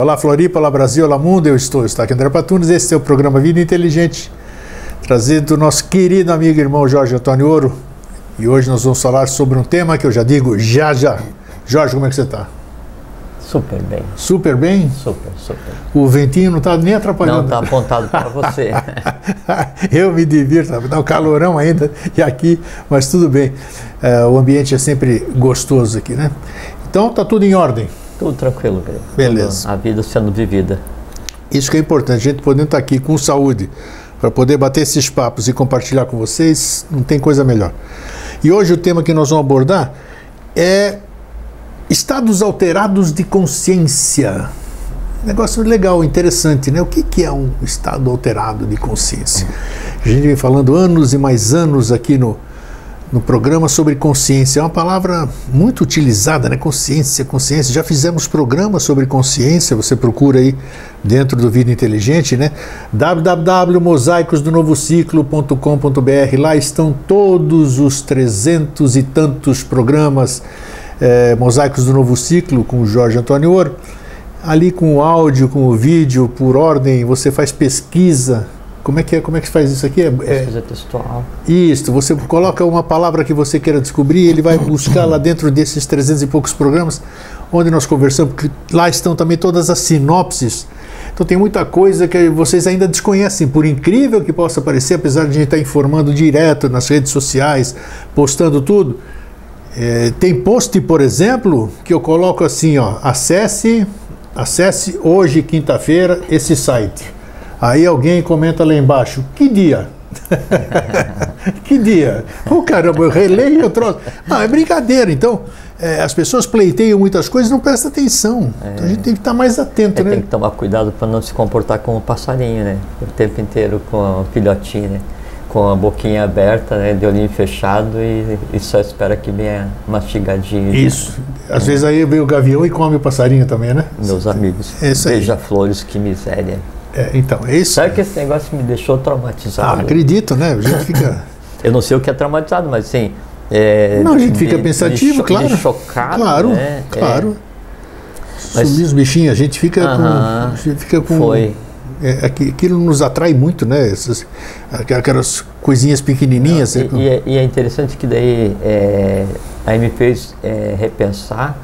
Olá Floripa, olá Brasil, olá mundo, eu estou aqui André Patunes, esse é o programa Vida Inteligente, trazido do nosso querido amigo e irmão Jorge Antônio Ouro, e hoje nós vamos falar sobre um tema que eu já digo já. Jorge, como é que você está? Super bem. Super bem? Super. O ventinho não está nem atrapalhando? Não, está apontado para você. Eu me divirto, dá um calorão ainda e aqui, mas tudo bem, o ambiente é sempre gostoso aqui, né? Então está tudo em ordem. Tudo tranquilo, querido. Beleza. A vida sendo vivida. Isso que é importante, a gente podendo estar aqui com saúde, para poder bater esses papos e compartilhar com vocês, não tem coisa melhor. E hoje o tema que nós vamos abordar é estados alterados de consciência. Negócio legal, interessante, né? O que é um estado alterado de consciência? A gente vem falando anos e mais anos aqui no programa sobre consciência. É uma palavra muito utilizada, né? Consciência. Já fizemos programas sobre consciência, você procura aí dentro do Vida Inteligente, né? www.mosaicosdonovociclo.com.br. Lá estão todos os 300 e tantos programas Mosaicos do Novo Ciclo, com o Jorge Antônio Ouro. Ali com o áudio, com o vídeo, por ordem, você faz pesquisa. Como é que faz isso aqui? Pesquisa textual. Isso, você coloca uma palavra que você queira descobrir, ele vai buscar lá dentro desses 300 e poucos programas, onde nós conversamos, porque lá estão também todas as sinopses. Então tem muita coisa que vocês ainda desconhecem, por incrível que possa parecer, apesar de a gente estar informando direto nas redes sociais, postando tudo. Tem post, por exemplo, que eu coloco assim, ó, acesse hoje, quinta-feira, esse site. Aí alguém comenta lá embaixo, que dia? Que dia? Oh, caramba, eu releio o troço. Não, é brincadeira. Então, as pessoas pleiteiam muitas coisas e não prestam atenção. Então, a gente tem que estar mais atento, né? Tem que tomar cuidado para não se comportar como um passarinho, né? O tempo inteiro com o filhotinho, né? Com a boquinha aberta, né? De olhinho fechado e só espera que venha mastigadinho. Isso. Às vezes aí vem o gavião e come o passarinho também, né? Meus amigos. Beija-flores, que miséria. Então, é isso. Sabe que esse negócio me deixou traumatizado? Acredito, né? A gente fica... Eu não sei o que é traumatizado, mas assim... não, a gente fica pensativo, claro. De chocado, claro, né? Claro. Sumir os bichinhos, a gente fica com... Foi. Aquilo nos atrai muito, né? Aquelas coisinhas pequenininhas. E é interessante que daí aí me fez repensar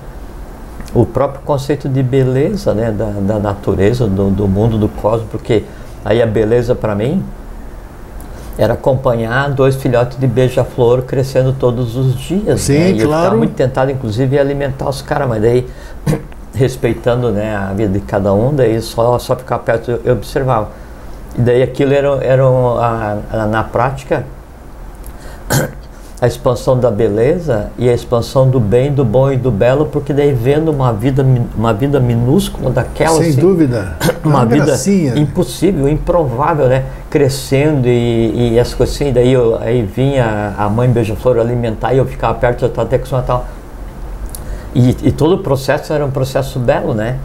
o próprio conceito de beleza, né, da natureza, do mundo, do cosmos, porque aí a beleza para mim era acompanhar 2 filhotes de beija-flor crescendo todos os dias. Sim, né? E eu claro. ficava muito tentado, inclusive, a alimentar os caras, mas daí, respeitando, né, a vida de cada um, daí só ficar perto eu observava. E daí aquilo era na prática a expansão da beleza e a expansão do bem, do bom e do belo, porque daí vendo uma vida minúscula daquela, sem assim, dúvida, uma vida gracinha. impossível, improvável, né, crescendo e as coisas assim, daí aí vinha a mãe beija-flor alimentar e eu ficava perto, eu estava até com tal. E todo o processo era um processo belo, né?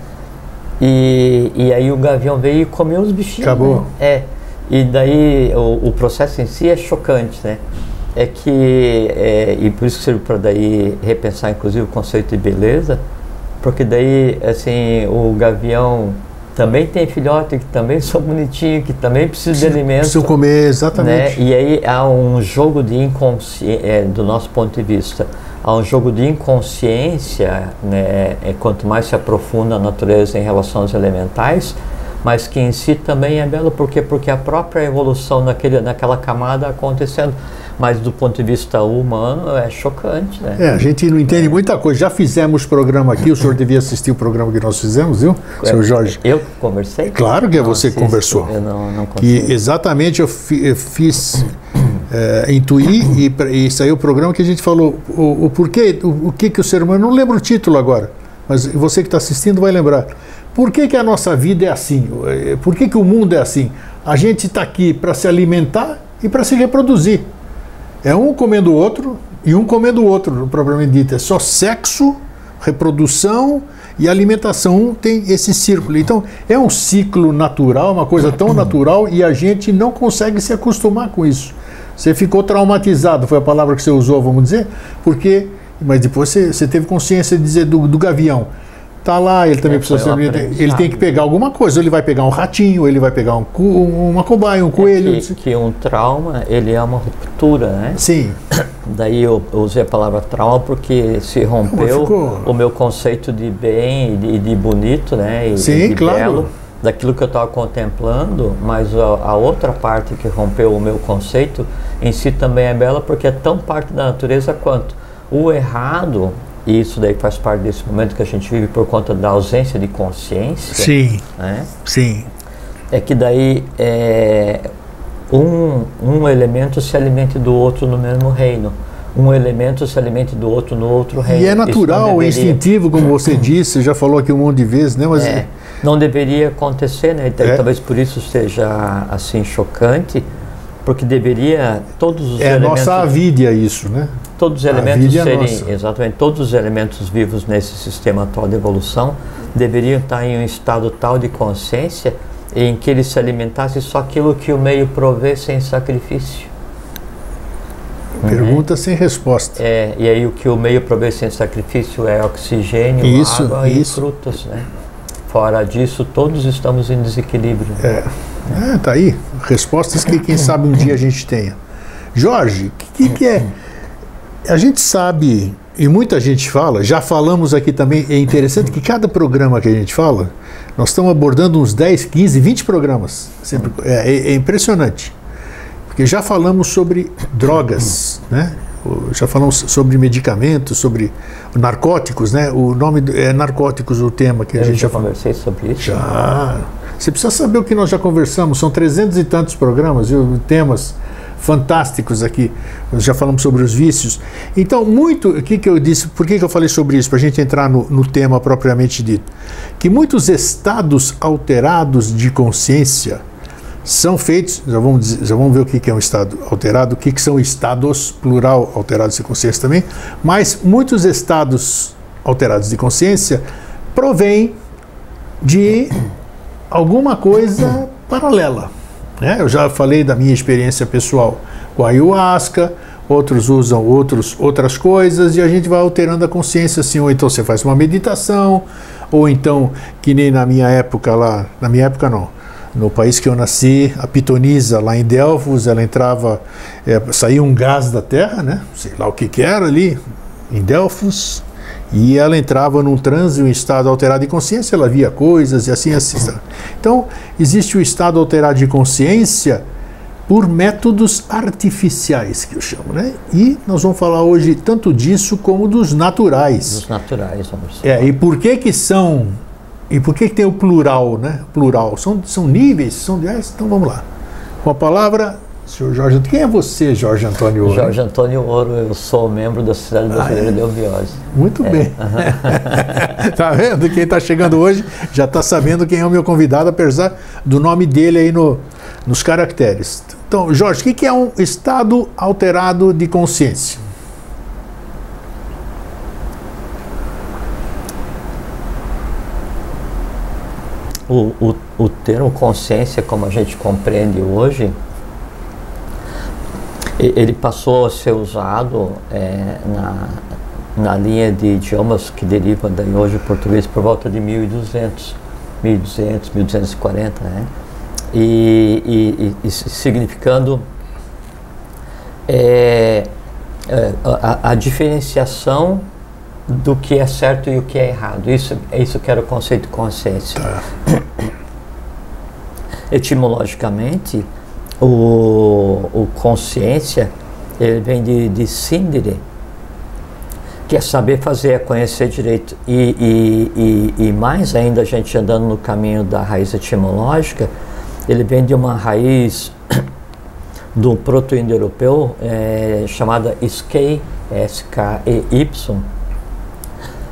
E aí o gavião veio e comeu os bichinhos. Acabou. Né? E daí o processo em si é chocante, né? É que, e por isso que serve para daí repensar inclusive o conceito de beleza, porque daí, assim, o gavião também tem filhote, que também são bonitinhos, que também precisam de alimento. Precisam comer, exatamente. Né? E aí há um jogo de inconsciência, do nosso ponto de vista, há um jogo de inconsciência, né? Quanto mais se aprofunda a natureza em relação aos elementais, mas que em si também é belo, porque a própria evolução naquela camada acontecendo. Mas do ponto de vista humano é chocante, né? A gente não entende muita coisa. Já fizemos programa aqui, o senhor devia assistir o programa que nós fizemos, viu, senhor Jorge? Eu conversei? Claro que você conversou. Eu não consegui. Que exatamente eu fiz intuir e saiu o programa que a gente falou o porquê, o que o ser humano, não lembro o título agora, mas você que está assistindo vai lembrar. Por que a nossa vida é assim? Por que o mundo é assim? A gente está aqui para se alimentar e para se reproduzir. É um comendo o outro e um comendo o outro, propriamente dito. É só sexo, reprodução e alimentação. Um tem esse círculo. Então, é um ciclo natural, uma coisa tão natural, e a gente não consegue se acostumar com isso. Você ficou traumatizado, foi a palavra que você usou, vamos dizer, porque... Mas depois você teve consciência de dizer do gavião. Tá lá, ele também precisa ser. Ele tem que pegar alguma coisa, ele vai pegar um ratinho, ele vai pegar uma cobaia, um coelho. Que um trauma, ele é uma ruptura, né? Sim. Daí eu usei a palavra trauma porque se rompeu o meu conceito de bem e de bonito, né? E, sim, e de claro. belo, daquilo que eu estava contemplando, mas a outra parte que rompeu o meu conceito em si também é bela porque é tão parte da natureza quanto o errado. E isso daí faz parte desse momento que a gente vive por conta da ausência de consciência. Sim, né? sim. É que daí um elemento se alimente do outro no mesmo reino. Um elemento se alimente do outro no outro reino. E é natural, é instintivo, como você disse, já falou aqui um monte de vezes, né? Mas não deveria acontecer, né? Então, talvez por isso seja assim chocante, porque deveria todos os elementos... nossa avídia isso, né? Todos os elementos exatamente, todos os elementos vivos nesse sistema atual de evolução deveriam estar em um estado tal de consciência em que eles se alimentassem só aquilo que o meio provê sem sacrifício. Pergunta sem resposta. E aí o que o meio provê sem sacrifício é oxigênio, água e frutas, né? Fora disso, todos estamos em desequilíbrio. Tá aí. Respostas que quem sabe um dia a gente tenha. Jorge, o que é? A gente sabe, e muita gente fala, já falamos aqui também, é interessante que cada programa que a gente fala, nós estamos abordando uns 10, 15, 20 programas. Sempre, é impressionante. Porque já falamos sobre drogas, né? Já falamos sobre medicamentos, sobre narcóticos, né? O nome é narcóticos, o tema que a gente já conversei sobre isso. Já. Você precisa saber o que nós já conversamos, são 300 e tantos programas, temas fantásticos aqui. Nós já falamos sobre os vícios. Então, o que eu disse, por que eu falei sobre isso? Para a gente entrar no tema propriamente dito. Que muitos estados alterados de consciência são feitos, já vamos ver o que é um estado alterado, o que são estados, plural, alterados de consciência também, mas muitos estados alterados de consciência provêm de alguma coisa paralela. Eu já falei da minha experiência pessoal com a ayahuasca, outros usam outras coisas e a gente vai alterando a consciência assim, ou então você faz uma meditação, ou então, que nem na minha época lá, na minha época não, no país que eu nasci, a pitonisa lá em Delfos, ela entrava, saía um gás da terra, né? Sei lá o que era ali, em Delfos, e ela entrava num transe, um estado alterado de consciência, ela via coisas e assim. Então, existe o estado alterado de consciência por métodos artificiais, que eu chamo, né? E nós vamos falar hoje tanto disso como dos naturais. Dos naturais, vamos falar. E por que são... E por que tem o plural, né? Plural. São níveis, então vamos lá. Com a palavra... Senhor Jorge, quem é você, Jorge Antônio Ouro? Jorge Antônio Ouro, eu sou membro da Sociedade Brasileira de Eubiose. Muito bem. Tá vendo? Quem está chegando hoje já está sabendo quem é o meu convidado, apesar do nome dele aí nos caracteres. Então, Jorge, o que é um estado alterado de consciência? O termo consciência, como a gente compreende hoje, ele passou a ser usado na linha de idiomas que derivam daí hoje o português por volta de 1200, 1240, né? E significando a diferenciação do que é certo e o que é errado. Isso que era o conceito de consciência. Etimologicamente, o consciência, ele vem de sindire, que é saber fazer, é conhecer direito. E mais ainda, a gente andando no caminho da raiz etimológica, ele vem de uma raiz do proto-indo-europeu chamada skei, S-K-E-Y,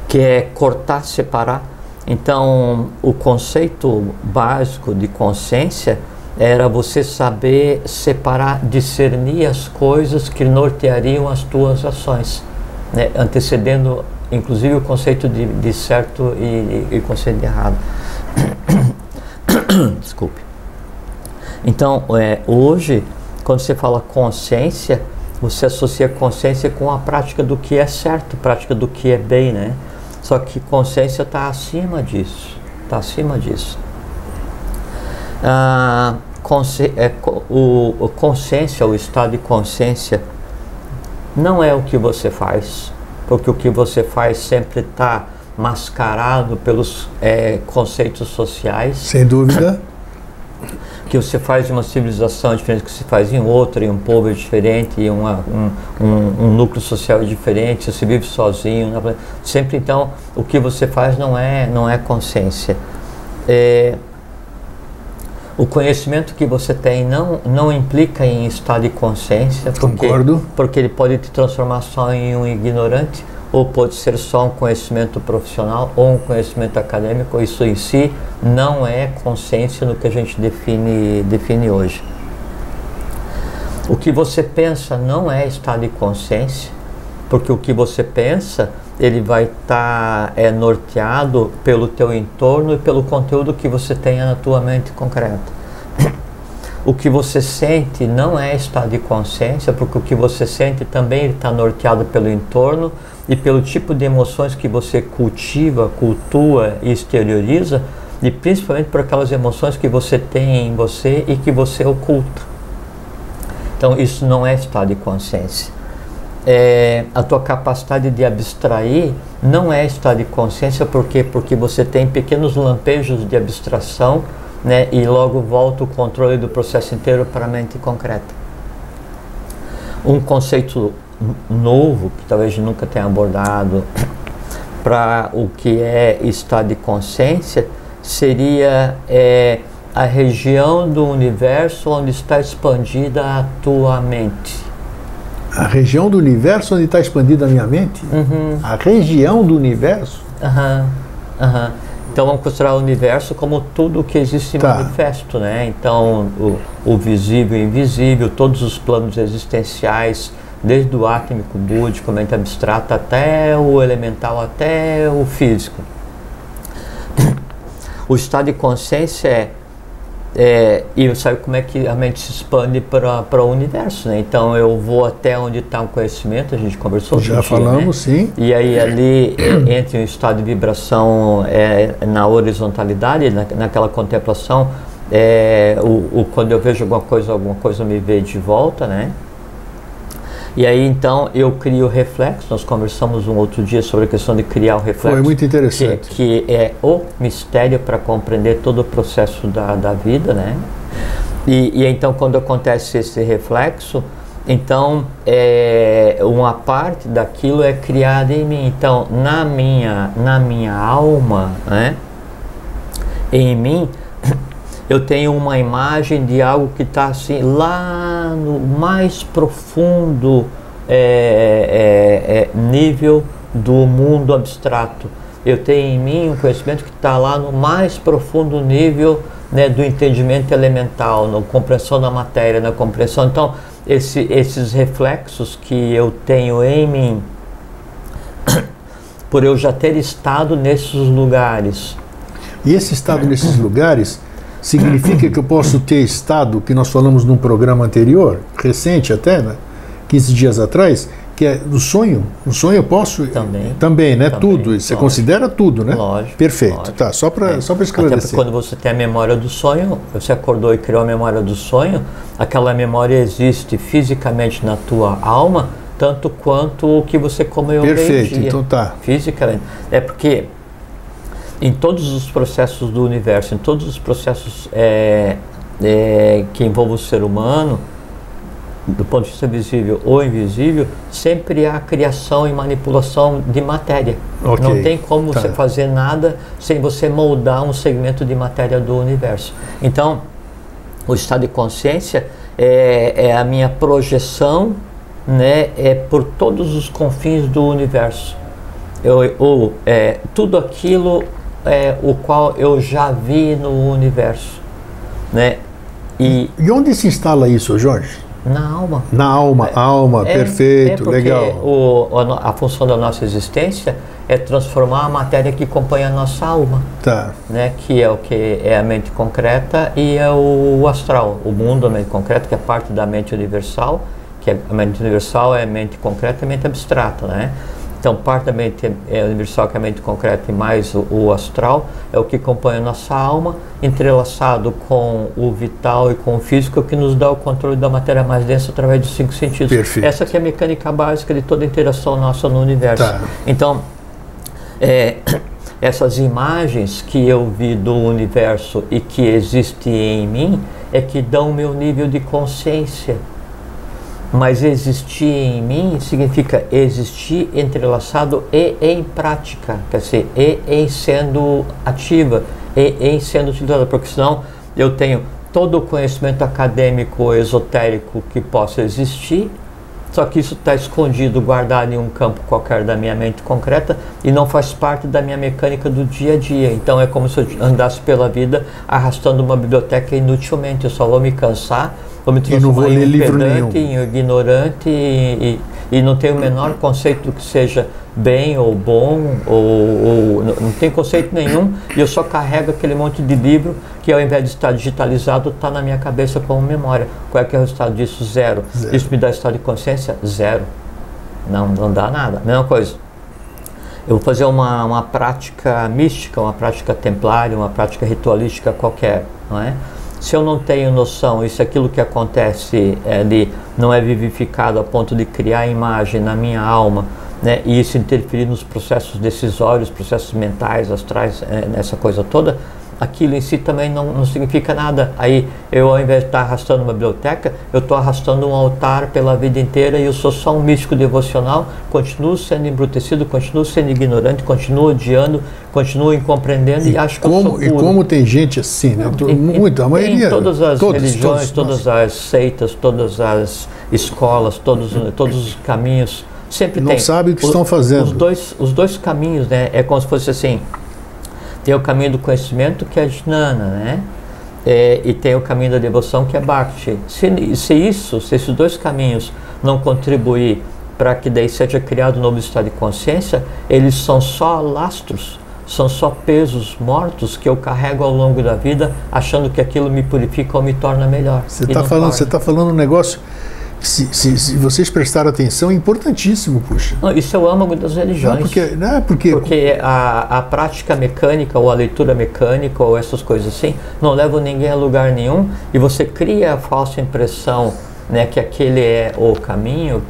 que é cortar, separar. Então, o conceito básico de consciência era você saber separar, discernir as coisas que norteariam as tuas ações, né? Antecedendo, inclusive, o conceito de certo e conceito de errado. Desculpe. Então, hoje, quando você fala consciência, você associa consciência com a prática do que é certo, prática do que é bem, né? Só que consciência está acima disso. Está acima disso. Consciência, o estado de consciência, não é o que você faz, porque o que você faz sempre está mascarado pelos conceitos sociais. Sem dúvida. Que você faz em uma civilização diferente, que você faz em outra, em um povo diferente, em um núcleo social diferente, você vive sozinho. Sempre, então, o que você faz não é consciência. O conhecimento que você tem não implica em estado de consciência, porque ele pode te transformar só em um ignorante, ou pode ser só um conhecimento profissional ou um conhecimento acadêmico. Isso em si não é consciência no que a gente define hoje. O que você pensa não é estado de consciência, porque o que você pensa, ele vai estar norteado pelo teu entorno e pelo conteúdo que você tenha na tua mente concreta. O que você sente não é estado de consciência, porque o que você sente também está norteado pelo entorno e pelo tipo de emoções que você cultiva, cultua e exterioriza, e principalmente por aquelas emoções que você tem em você e que você oculta. Então isso não é estado de consciência. A tua capacidade de abstrair não é estado de consciência, porque você tem pequenos lampejos de abstração, né, e logo volta o controle do processo inteiro para a mente concreta. Um conceito novo, que talvez nunca tenha abordado, para o que é estado de consciência, seria a região do universo onde está expandida a tua mente. A região do universo onde está expandida a minha mente? Uhum. A região do universo? Então vamos considerar o universo como tudo que existe manifesto, né? Então o visível e o invisível, todos os planos existenciais, desde o átmico, búdico, mente abstrata, até o elemental, até o físico. O estado de consciência e sabe como é que a mente se expande para o universo, né? Então eu vou até onde está o conhecimento, a gente conversou. Já falamos, né? Sim. E aí ali entre um estado de vibração na horizontalidade, naquela contemplação, quando eu vejo alguma coisa me vê de volta, né? E aí então eu crio o reflexo. Nós conversamos um outro dia sobre a questão de criar o reflexo. Foi muito interessante. Que é o mistério para compreender todo o processo da vida, né? E então quando acontece esse reflexo, então uma parte daquilo é criada em mim. Então na minha alma, né? Em mim, eu tenho uma imagem de algo que está assim, lá no mais profundo nível do mundo abstrato. Eu tenho em mim um conhecimento que está lá no mais profundo nível, né, do entendimento elemental, na compreensão da matéria, na compreensão. Então, esses reflexos que eu tenho em mim, por eu já ter estado nesses lugares. E esse estado nesses lugares significa que eu posso ter estado, que nós falamos num programa anterior, recente até, né? 15 dias atrás, que é do sonho. O sonho eu posso... Também, né? Também, tudo. Você considera tudo, né? Lógico. Perfeito. Lógico. Tá, só para esclarecer. Até porque quando você tem a memória do sonho, você acordou e criou a memória do sonho, aquela memória existe fisicamente na tua alma, tanto quanto o que você comeu meio-dia. Perfeito, então tá. Fisicamente. É porque em todos os processos do universo, em todos os processos que envolvem o ser humano, do ponto de vista visível ou invisível, sempre há criação e manipulação de matéria. Okay. Não tem como você fazer nada sem você moldar um segmento de matéria do universo. Então, o estado de consciência é a minha projeção, né, por todos os confins do universo. Tudo aquilo o qual eu já vi no universo, né? E onde se instala isso, Jorge? Na alma. Na alma, perfeito, legal. A função da nossa existência é transformar a matéria que acompanha a nossa alma, né? Que é o que é a mente concreta e é o astral, o mundo, a mente concreta, que é parte da mente universal, que a mente universal é a mente concreta e a mente abstrata, né? Então, parte da mente universal, que é a mente concreta, e mais o astral, é o que compõe a nossa alma, entrelaçado com o vital e com o físico, que nos dá o controle da matéria mais densa através dos 5 sentidos. Perfeito. Essa que é a mecânica básica de toda a interação nossa no universo. Tá. Então, essas imagens que eu vi do universo e que existem em mim é que dão o meu nível de consciência. Mas existir em mim significa existir entrelaçado e em prática, quer dizer, e em sendo ativa, e em sendo utilizada, porque senão eu tenho todo o conhecimento acadêmico, esotérico que possa existir, só que isso está escondido, guardado em um campo qualquer da minha mente concreta e não faz parte da minha mecânica do dia a dia. Então é como se eu andasse pela vida arrastando uma biblioteca inutilmente, eu só vou me cansar, vou me transformar em pedante, em ignorante e não tenho o menor conceito do que seja bem ou bom, ou não tem conceito nenhum, e eu só carrego aquele monte de livro que ao invés de estar digitalizado está na minha cabeça como memória. Qual é que é o resultado disso? Zero. Isso me dá estado de consciência? Zero. Não dá nada. Mesma coisa. Eu vou fazer uma prática mística, uma prática templária, uma prática ritualística qualquer, não é? Se eu não tenho noção, e se aquilo que acontece ali não é vivificado a ponto de criar imagem na minha alma, né, e isso interferir nos processos decisórios, processos mentais, astrais, nessa coisa toda, aquilo em si também não significa nada. Aí eu, ao invés de estar arrastando uma biblioteca, eu estou arrastando um altar pela vida inteira e eu sou só um místico devocional, continuo sendo embrutecido, continuo sendo ignorante, continuo odiando, continuo incompreendendo e acho que eu sou puro. E como tem gente assim, né? Muito, a maioria. Em todas as religiões, todas as seitas, todas as escolas, todos os caminhos, sempre tem. Não sabe o que estão fazendo. Os dois caminhos, né? É como se fosse assim. Tem o caminho do conhecimento, que é Jnana, né? E tem o caminho da devoção, que é Bhakti. Se esses dois caminhos não contribuir para que daí seja criado um novo estado de consciência, eles são só lastros, são só pesos mortos que eu carrego ao longo da vida, achando que aquilo me purifica ou me torna melhor. Você está falando um negócio... Se vocês prestarem atenção, é importantíssimo, puxa. Não, isso é o âmago das religiões. Porque a prática mecânica, ou a leitura mecânica, ou essas coisas assim, não levam ninguém a lugar nenhum, e você cria a falsa impressão, né, que aquele é o caminho,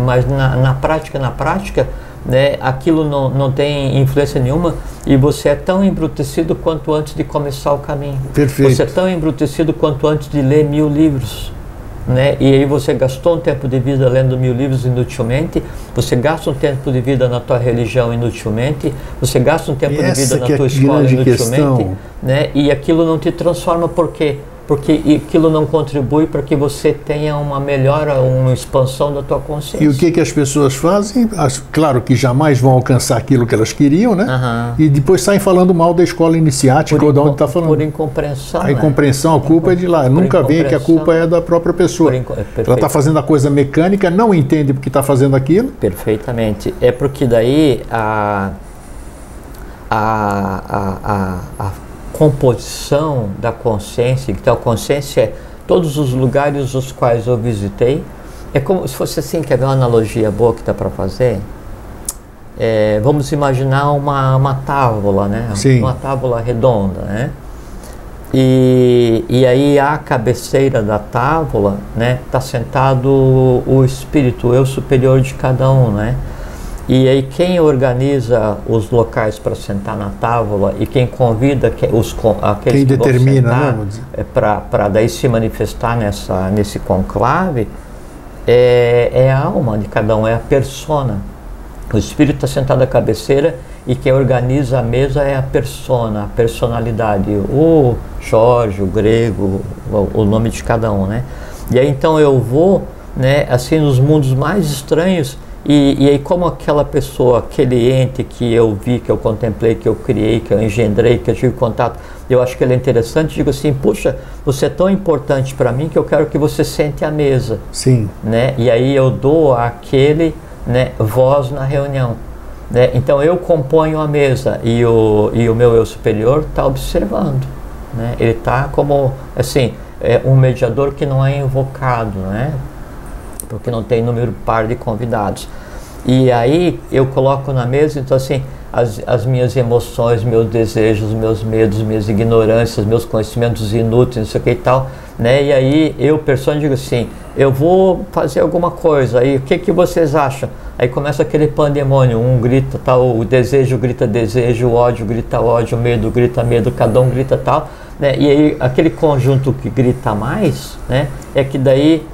mas na prática, né, aquilo não tem influência nenhuma, e você é tão embrutecido quanto antes de começar o caminho. Perfeito. Você é tão embrutecido quanto antes de ler 1000 livros. Né? E aí você gastou um tempo de vida lendo 1000 livros inutilmente, você gasta um tempo de vida na tua religião inutilmente, você gasta um tempo de vida na tua escola inutilmente, né? E aquilo não te transforma. Por quê? Porque aquilo não contribui para que você tenha uma melhora, uma expansão da tua consciência. E o que as pessoas fazem? Claro que jamais vão alcançar aquilo que elas queriam, né? E depois saem falando mal da escola iniciática ou de onde está falando. Por incompreensão. A incompreensão, a culpa é de lá. Nunca vê que a culpa é da própria pessoa. Ela está fazendo a coisa mecânica, não entende porque está fazendo aquilo. Perfeitamente. É porque daí a composição da consciência, então a consciência é todos os lugares os quais eu visitei. É como se fosse assim, quer ver uma analogia boa que dá para fazer? Vamos imaginar uma tábua, né? Sim. Uma tábua redonda, né? E aí à cabeceira da tábua, né, está sentado o espírito, o eu superior de cada um, né? E aí quem organiza os locais para sentar na tábua e quem convida aqueles quem que determina, vão sentar, para daí se manifestar nesse conclave, é a alma de cada um, é a persona. O espírito está sentado à cabeceira e quem organiza a mesa é a persona, a personalidade, o Jorge, o grego, o nome de cada um, né? E aí então eu vou, né, assim, nos mundos mais estranhos. E aí como aquela pessoa, aquele ente que eu vi, que eu contemplei, que eu criei, que eu engendrei, que eu tive contato, eu acho que ele é interessante, digo assim, puxa, você é tão importante para mim que eu quero que você sente à mesa. Sim. Né? E aí eu dou àquele, né, voz na reunião. Né? Então eu componho a mesa e o meu eu superior está observando. Né? Ele está como, assim, um mediador que não é invocado, né? Porque não tem número par de convidados. E aí eu coloco na mesa, então assim, as minhas emoções, meus desejos, meus medos, minhas ignorâncias, meus conhecimentos inúteis, não sei o que e tal, né? E aí eu, pessoa, digo assim, eu vou fazer alguma coisa, aí o que que vocês acham? Aí começa aquele pandemônio, um grita tal, o desejo grita desejo, o ódio grita ódio, o medo grita medo, cada um grita tal, né? E aí aquele conjunto que grita mais, né? É que daí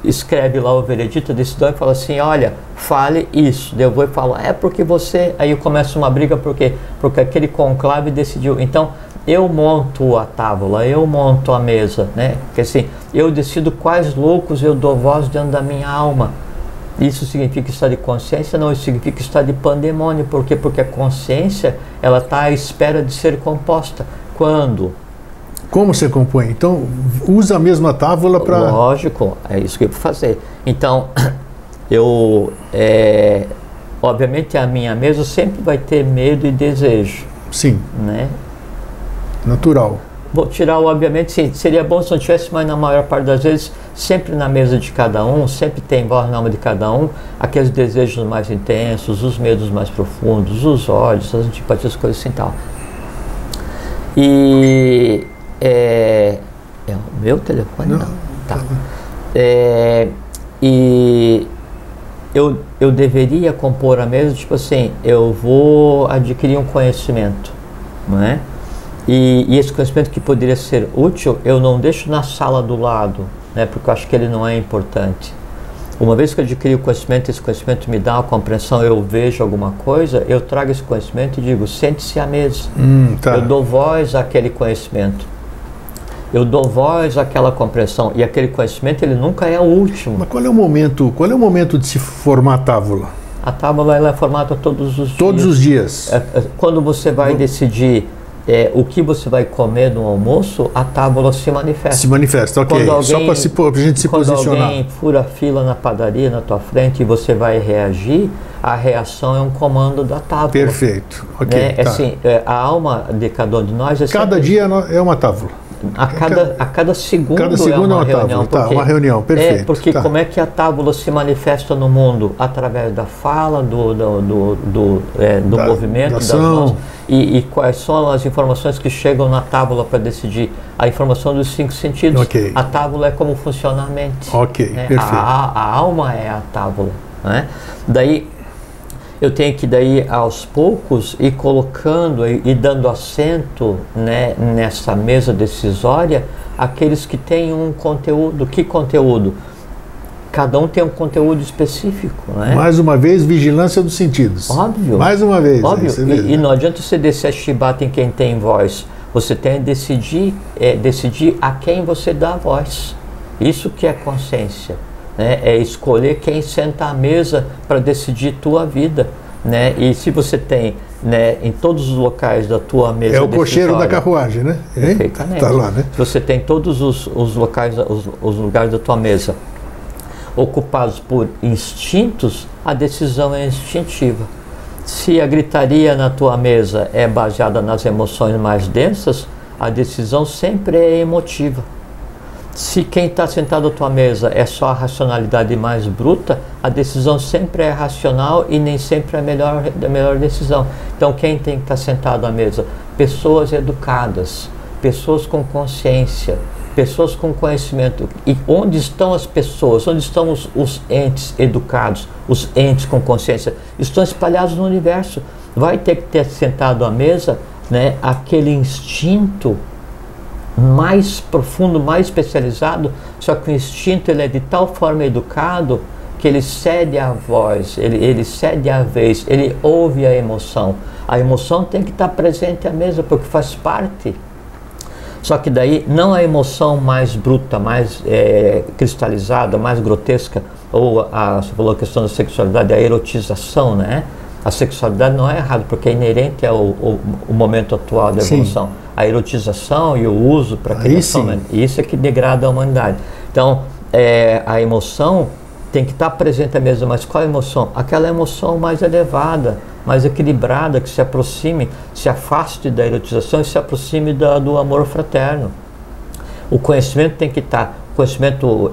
escreve lá o veredito, decisão, e fala assim, olha, fale isso. Eu vou e falo, é porque você... Aí começa uma briga, porque aquele conclave decidiu. Então, eu monto a tábua, eu monto a mesa, né? Porque assim, eu decido quais loucos eu dou voz dentro da minha alma. Isso significa estado de consciência? Não, isso significa estado de pandemônio. Por quê? Porque a consciência, ela está à espera de ser composta. Quando? Como você compõe? Então, usa a mesma tábua para... Lógico, é isso que eu vou fazer. Então, obviamente a minha mesa sempre vai ter medo e desejo. Sim. Né? Natural. Vou tirar, obviamente, sim. Seria bom se não tivesse, mas na maior parte das vezes, sempre na mesa de cada um, sempre tem voz na alma de cada um, aqueles desejos mais intensos, os medos mais profundos, os ódios, as antipatias, coisas assim e tal. E... é o meu telefone? Não. Tá. E eu deveria compor a mesa, tipo assim, eu vou adquirir um conhecimento, não é? E esse conhecimento que poderia ser útil, eu não deixo na sala do lado, né? Porque eu acho que ele não é importante. Uma vez que eu adquiri o conhecimento, esse conhecimento me dá uma compreensão, eu vejo alguma coisa, eu trago esse conhecimento e digo, sente-se à mesa. Tá. Eu dou voz àquele conhecimento. Eu dou voz àquela compreensão. E aquele conhecimento, ele nunca é o último. Mas qual é o momento de se formar a tábua? A tábua, ela é formada todos os dias. Todos os dias. Quando você vai decidir o que você vai comer no almoço, a tábua se manifesta. Se manifesta, ok. Só para a gente se posicionar. Quando alguém fura a fila na padaria, na tua frente, e você vai reagir, a reação é um comando da tábua. Perfeito, ok. Né? Tá. Assim, a alma de cada um de nós... Cada dia é uma tábua. A cada segundo, é uma reunião. Tá, uma reunião, perfeito. Porque como é que a tábua se manifesta no mundo? Através da fala, do movimento, da das ação. mãos. E quais são as informações que chegam na tábua para decidir? A informação dos 5 sentidos. Okay. A tábua é como funciona a mente. Ok, né? perfeito. A alma é a tábua. Né? Daí, eu tenho que aos poucos ir colocando e dando assento, né, nessa mesa decisória aqueles que têm um conteúdo. Que conteúdo? Cada um tem um conteúdo específico, né? Mais uma vez, vigilância dos sentidos. Óbvio. Mais uma vez. Óbvio. E não adianta você descer a chibata em quem tem voz. Você tem que decidir a quem você dá a voz. Isso que é consciência. Né? É escolher quem senta à mesa para decidir tua vida, né? E se você tem, né, em todos os locais da tua mesa... É o cocheiro da carruagem, né? Perfeitamente. Tá lá, né? Se você tem todos os lugares da tua mesa ocupados por instintos, a decisão é instintiva. Se a gritaria na tua mesa é baseada nas emoções mais densas, a decisão sempre é emotiva. Se quem está sentado à tua mesa é só a racionalidade mais bruta, a decisão sempre é racional e nem sempre é a melhor decisão. Então quem tem que estar sentado à mesa? Pessoas educadas, pessoas com consciência, pessoas com conhecimento. E onde estão as pessoas? Onde estão os entes educados, os entes com consciência? Estão espalhados no universo. Vai ter que ter sentado à mesa, né, aquele instinto mais profundo, mais especializado, só que o instinto ele é de tal forma educado que ele cede a voz, ele cede a vez, ele ouve a emoção. A emoção tem que estar presente à mesa porque faz parte. Só que daí não a emoção mais bruta, mais cristalizada, mais grotesca, ou você falou a questão da sexualidade, a erotização, né? A sexualidade não é errado, porque é inerente ao momento atual da evolução. Sim. A erotização e o uso para aquele momento, isso é que degrada a humanidade. Então, a emoção tem que estar presente à mesa, mas qual emoção? Aquela emoção mais elevada, mais equilibrada, que se aproxime, se afaste da erotização e se aproxime do amor fraterno. O conhecimento tem que estar conhecimento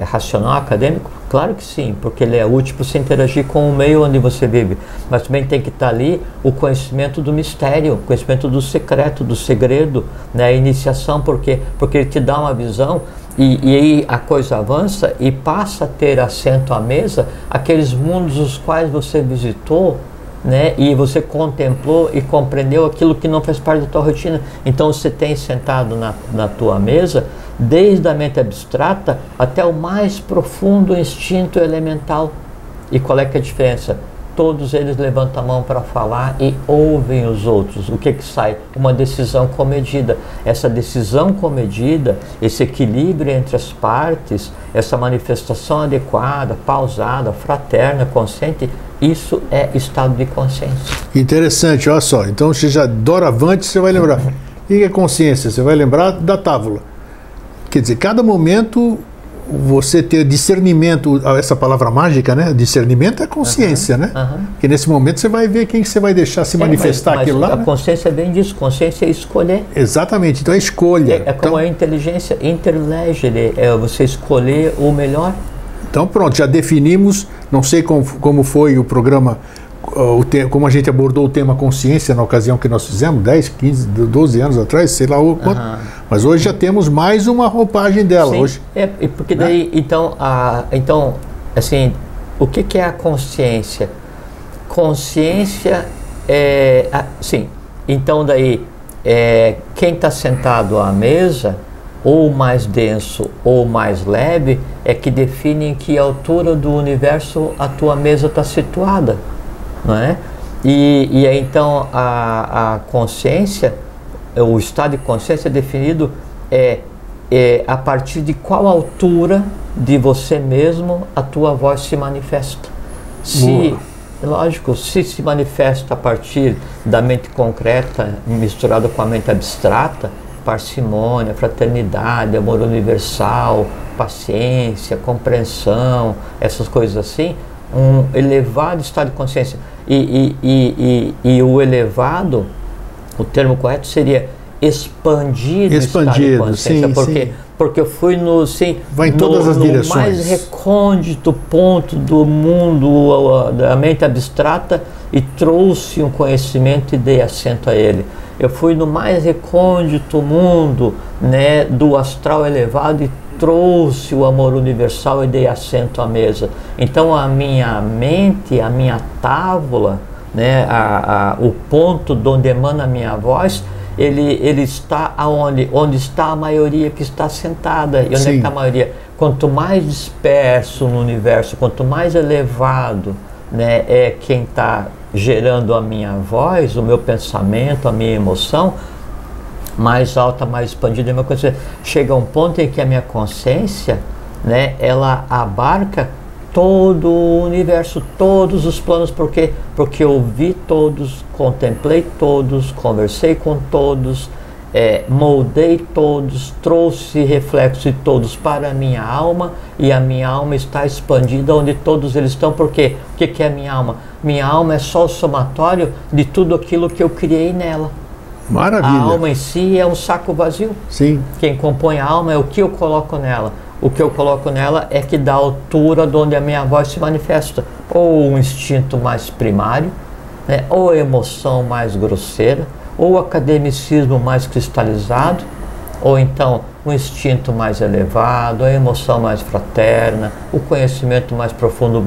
racional, acadêmico? Claro que sim, porque ele é útil para você interagir com o meio onde você vive. Mas também tem que estar ali o conhecimento do mistério, o conhecimento do secreto, do segredo, né? A iniciação, porque ele te dá uma visão e aí a coisa avança e passa a ter assento à mesa aqueles mundos os quais você visitou, né? E você contemplou e compreendeu aquilo que não faz parte da tua rotina. Então você tem sentado na tua mesa, desde a mente abstrata até o mais profundo instinto elemental. E qual é que é a diferença? Todos eles levantam a mão para falar e ouvem os outros. O que sai? Uma decisão comedida. Essa decisão comedida, esse equilíbrio entre as partes, essa manifestação adequada, pausada, fraterna, consciente, isso é estado de consciência. Interessante, olha só. Então, você já doravante, você vai lembrar. O que é consciência? Você vai lembrar da tábua. Quer dizer, cada momento você ter discernimento, essa palavra mágica, né? Discernimento é consciência, né? Porque nesse momento você vai ver quem que você vai deixar se manifestar mas aquilo lá. A consciência é bem disso, consciência é escolher. Exatamente, então é escolha. É como a inteligência, interlegere, é você escolher o melhor. Então pronto, já definimos, não sei como foi o programa, como a gente abordou o tema consciência na ocasião que nós fizemos, 10, 15, 12 anos atrás, sei lá o quanto, mas hoje já temos mais uma roupagem dela. Sim, hoje, porque daí, então, assim, o que é a consciência? Consciência sim, então daí, quem está sentado à mesa, ou mais denso ou mais leve, é que define em que altura do universo a tua mesa está situada, não é? E aí, então a consciência, o estado de consciência definido a partir de qual altura de você mesmo a tua voz se manifesta. Lógico, se manifesta a partir da mente concreta misturada com a mente abstrata, parcimônia, fraternidade, amor universal, paciência, compreensão, essas coisas assim, um elevado estado de consciência. E o elevado, o termo correto seria expandido estado de consciência, sim, porque eu fui vai em todas as direções, mais recôndito ponto do mundo, da mente abstrata, e trouxe um conhecimento e dei assento a ele. Eu fui no mais recôndito mundo, né, do astral elevado e trouxe o amor universal e dei assento à mesa. Então a minha mente, a minha tábua, né, o ponto de onde emana a minha voz, ele está onde está a maioria que está sentada. E onde é que está a maioria? Quanto mais disperso no universo, quanto mais elevado, né, é quem está gerando a minha voz, o meu pensamento, a minha emoção, mais alta, mais expandida é a minha consciência. Chega a um ponto em que a minha consciência, né, ela abarca todo o universo, todos os planos, porque eu vi todos, contemplei todos, conversei com todos, moldei todos, trouxe reflexo de todos para a minha alma, e a minha alma está expandida onde todos eles estão. Por quê? O que é a minha alma? Minha alma é só o somatório de tudo aquilo que eu criei nela. Maravilha. A alma em si é um saco vazio. Sim. Quem compõe a alma é o que eu coloco nela. O que eu coloco nela é que dá a altura de onde a minha voz se manifesta. Ou um instinto mais primário, né? Ou a emoção mais grosseira, ou o academicismo mais cristalizado, ou então um instinto mais elevado, a emoção mais fraterna, o conhecimento mais profundo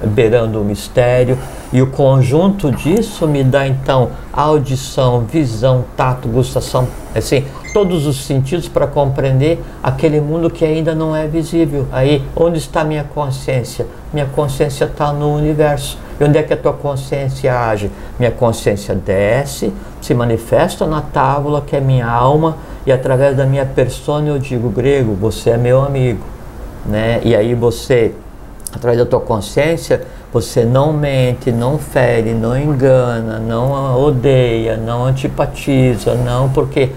beirando o mistério. E o conjunto disso me dá então audição, visão, tato, gustação, assim, todos os sentidos para compreender aquele mundo que ainda não é visível. Aí, onde está minha consciência? Minha consciência está no universo. E onde é que a tua consciência age? Minha consciência desce, se manifesta na tábua, que é minha alma, e através da minha persona eu digo: grego, você é meu amigo, né? E aí você, através da tua consciência, você não mente, não fere, não engana, não odeia, não antipatiza, não, porque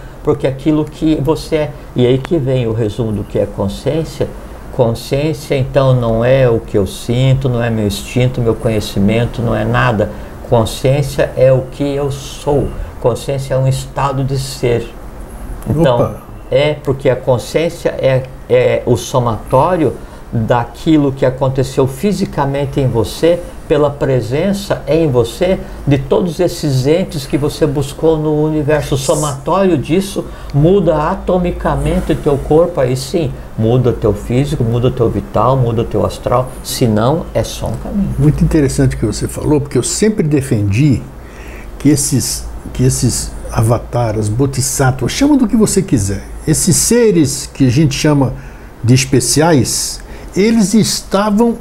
aquilo que você é. E aí que vem o resumo do que é consciência. Consciência, então, não é o que eu sinto, não é meu instinto, meu conhecimento, não é nada. Consciência é o que eu sou. Consciência é um estado de ser. Então, porque a consciência é é o somatório daquilo que aconteceu fisicamente em você, pela presença em você de todos esses entes que você buscou no universo. O somatório disso muda atomicamente o teu corpo, aí sim, muda o teu físico, muda o teu vital, muda o teu astral, senão é só um caminho. Muito interessante o que você falou, porque eu sempre defendi que esses avataras, bodhisattvas, chama do que você quiser, esses seres que a gente chama de especiais, eles estavam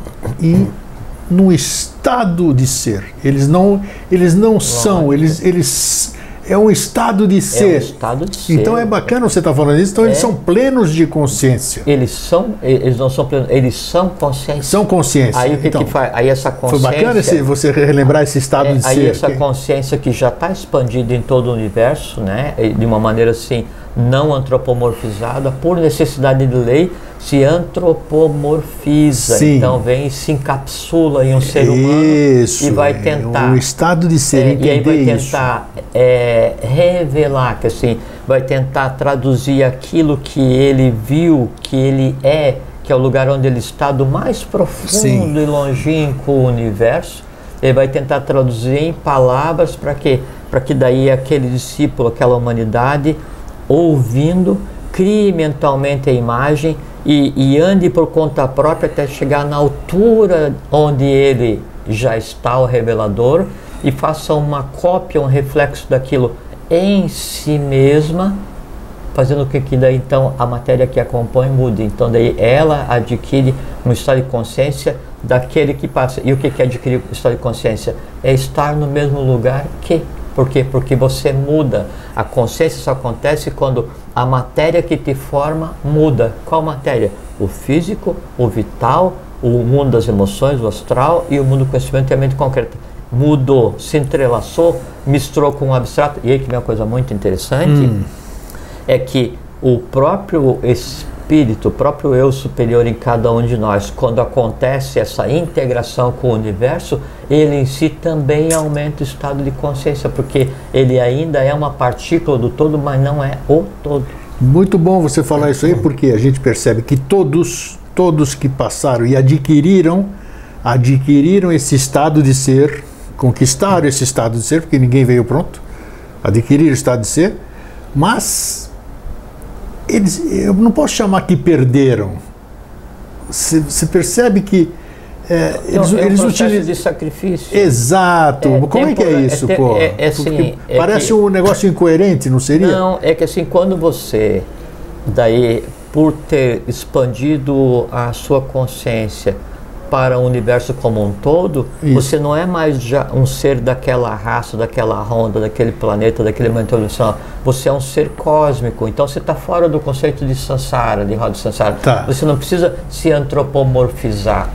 num estado de ser. Eles não são, eles é um estado de ser. É um estado de ser. Então é bacana você estar falando isso. Então eles são plenos de consciência. Eles não são plenos, eles são consciência. São consciência. Aí o que, então, que faz? Aí essa consciência. Foi bacana você relembrar esse estado de ser. Aí essa consciência que já está expandida em todo o universo, né? De uma maneira assim não antropomorfizada, por necessidade de lei, se antropomorfiza. Sim. Então vem e se encapsula em um ser humano e vai tentar. O estado de ser, entender e aí vai tentar revelar, que assim, vai tentar traduzir aquilo que ele viu, que ele é, que é o lugar onde ele está, do mais profundo Sim. e longínquo universo. Ele vai tentar traduzir em palavras para quê? Para que daí aquele discípulo, aquela humanidade, ouvindo, crie mentalmente a imagem e ande por conta própria até chegar na altura onde ele já está, o revelador, e faça uma cópia, um reflexo daquilo em si mesma, fazendo com que daí então a matéria que a compõe mude. Então daí ela adquire um estado de consciência daquele que passa. E o que é adquirir o estado de consciência? É estar no mesmo lugar que. Por quê? Porque você muda. A consciência só acontece quando a matéria que te forma muda. Qual matéria? O físico, o vital, o mundo das emoções, o astral e o mundo do conhecimento e a mente concreta. Mudou, se entrelaçou, misturou com o abstrato. E aí que vem uma coisa muito interessante, é que o próprio espírito, o próprio eu superior em cada um de nós, quando acontece essa integração com o universo, ele em si também aumenta o estado de consciência, porque ele ainda é uma partícula do todo, mas não é o todo. Muito bom você falar isso aí, porque a gente percebe que todos que passaram e adquiriram esse estado de ser, conquistaram esse estado de ser, porque ninguém veio pronto, adquiriram o estado de ser, mas eu não posso chamar que perderam. Você percebe que eles um processo utilizam de sacrifício. Exato. Como é que é isso, pô? Assim, parece um negócio incoerente, não seria? Não, é que assim, quando você, daí, por ter expandido a sua consciência para o universo como um todo, você não é mais já um ser daquela raça, daquela ronda, daquele planeta, daquele momento dimensional. Você é um ser cósmico. Então você está fora do conceito de samsara, de roda de samsara. Tá. Você não precisa se antropomorfizar.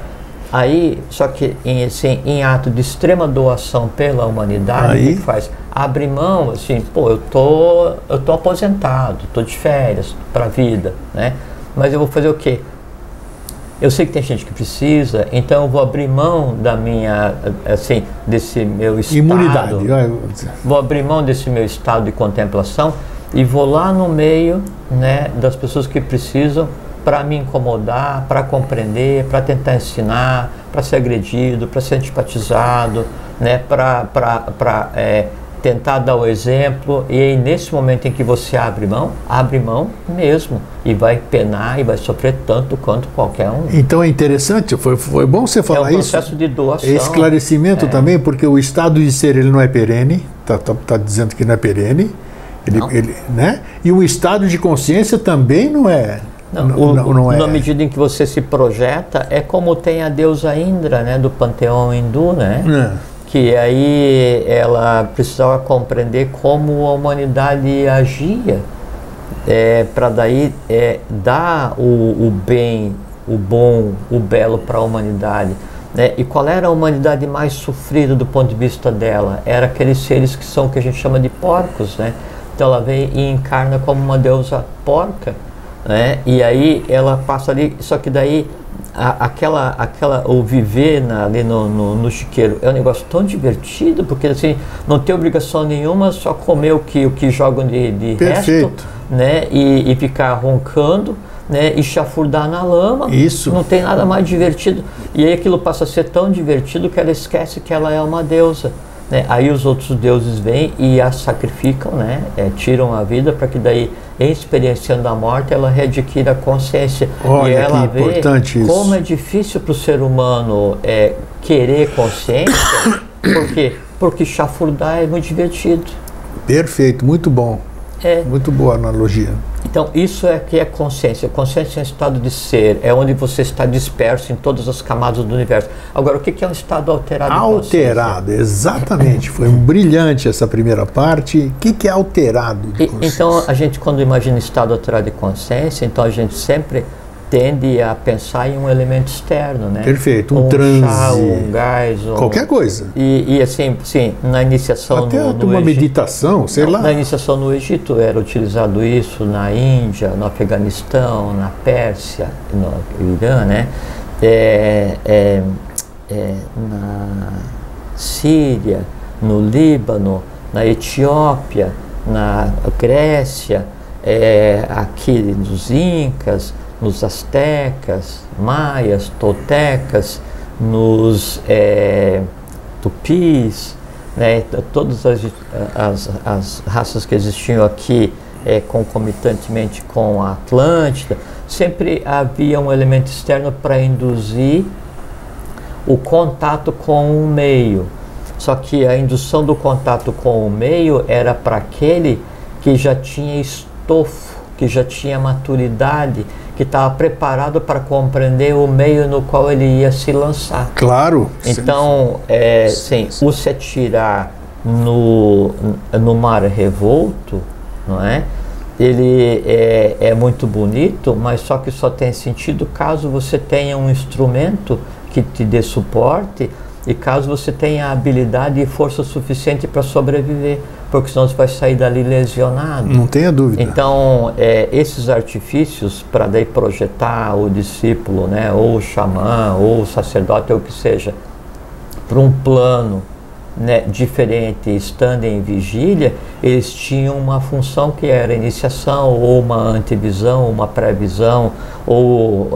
Aí, só que em ato de extrema doação pela humanidade, o que faz? Abre mão, assim, pô, eu tô aposentado, tô de férias para a vida, né? Mas eu vou fazer o quê? Eu sei que tem gente que precisa, então eu vou abrir mão da minha, assim, desse meu estado. Imunidade. Vou abrir mão desse meu estado de contemplação e vou lá no meio, né, das pessoas que precisam, para me incomodar, para compreender, para tentar ensinar, para ser agredido, para ser antipatizado, né, para tentar dar o exemplo. E aí, nesse momento em que você abre mão mesmo, e vai penar e vai sofrer tanto quanto qualquer um. Então é interessante, foi bom você falar isso. É um processo de doação. Esclarecimento também, porque o estado de ser ele não é perene, tá dizendo que não é perene, ele, né? E o estado de consciência também não é. Não é. Na medida em que você se projeta, é como tem a deusa Indra, né, do panteão hindu, né? Que aí ela precisava compreender como a humanidade agia, para daí dar o bem, o bom, o belo para a humanidade. Né? E qual era a humanidade mais sofrida do ponto de vista dela? Era aqueles seres que são o que a gente chama de porcos, né? Então ela vem e encarna como uma deusa porca, né? E aí ela passa ali, só que daí o viver ali no chiqueiro é um negócio tão divertido, porque assim, não tem obrigação nenhuma, só comer o que jogam de resto, né? E ficar roncando, né, e chafurdar na lama. Isso. Não tem nada mais divertido. E aí aquilo passa a ser tão divertido que ela esquece que ela é uma deusa. Né? Aí os outros deuses vêm e a sacrificam, né? Tiram a vida para que daí, experienciando a morte, ela readquira a consciência. Olha, e ela que importante vê isso. como é difícil para o ser humano querer consciência. Por quê? Porque chafurdar é muito divertido. Perfeito, muito bom. Muito boa analogia. Então, isso é que é consciência. Consciência é um estado de ser, é onde você está disperso em todas as camadas do universo. Agora, o que é um estado alterado de consciência? Alterado, exatamente. Foi brilhante essa primeira parte. O que é alterado de consciência? Então, a gente, quando imagina estado alterado de consciência, então a gente sempre tende a pensar em um elemento externo, né? Perfeito, um transe, chá, um gás, qualquer coisa. E assim, sim, na iniciação até no uma Egito, meditação, sei lá. Na iniciação no Egito era utilizado isso, na Índia, no Afeganistão, na Pérsia, no Irã, né? Na Síria, no Líbano, na Etiópia, na Grécia, aqui nos Incas, nos astecas, maias, toltecas, nos tupis, né, todas as raças que existiam aqui concomitantemente com a Atlântida, sempre havia um elemento externo para induzir o contato com o meio. Só que a indução do contato com o meio era para aquele que já tinha estofo, que já tinha maturidade, que estava preparado para compreender o meio no qual ele ia se lançar. Claro. Então, sim, o se atirar no mar revolto, não é? Ele é muito bonito, mas só que só tem sentido caso você tenha um instrumento que te dê suporte e caso você tenha habilidade e força suficiente para sobreviver, porque senão você vai sair dali lesionado. Não tenha dúvida. Então, esses artifícios para daí projetar o discípulo, né, ou o xamã, ou o sacerdote, ou o que seja, para um plano, né, diferente, estando em vigília, eles tinham uma função que era iniciação, ou uma antevisão, uma previsão, ou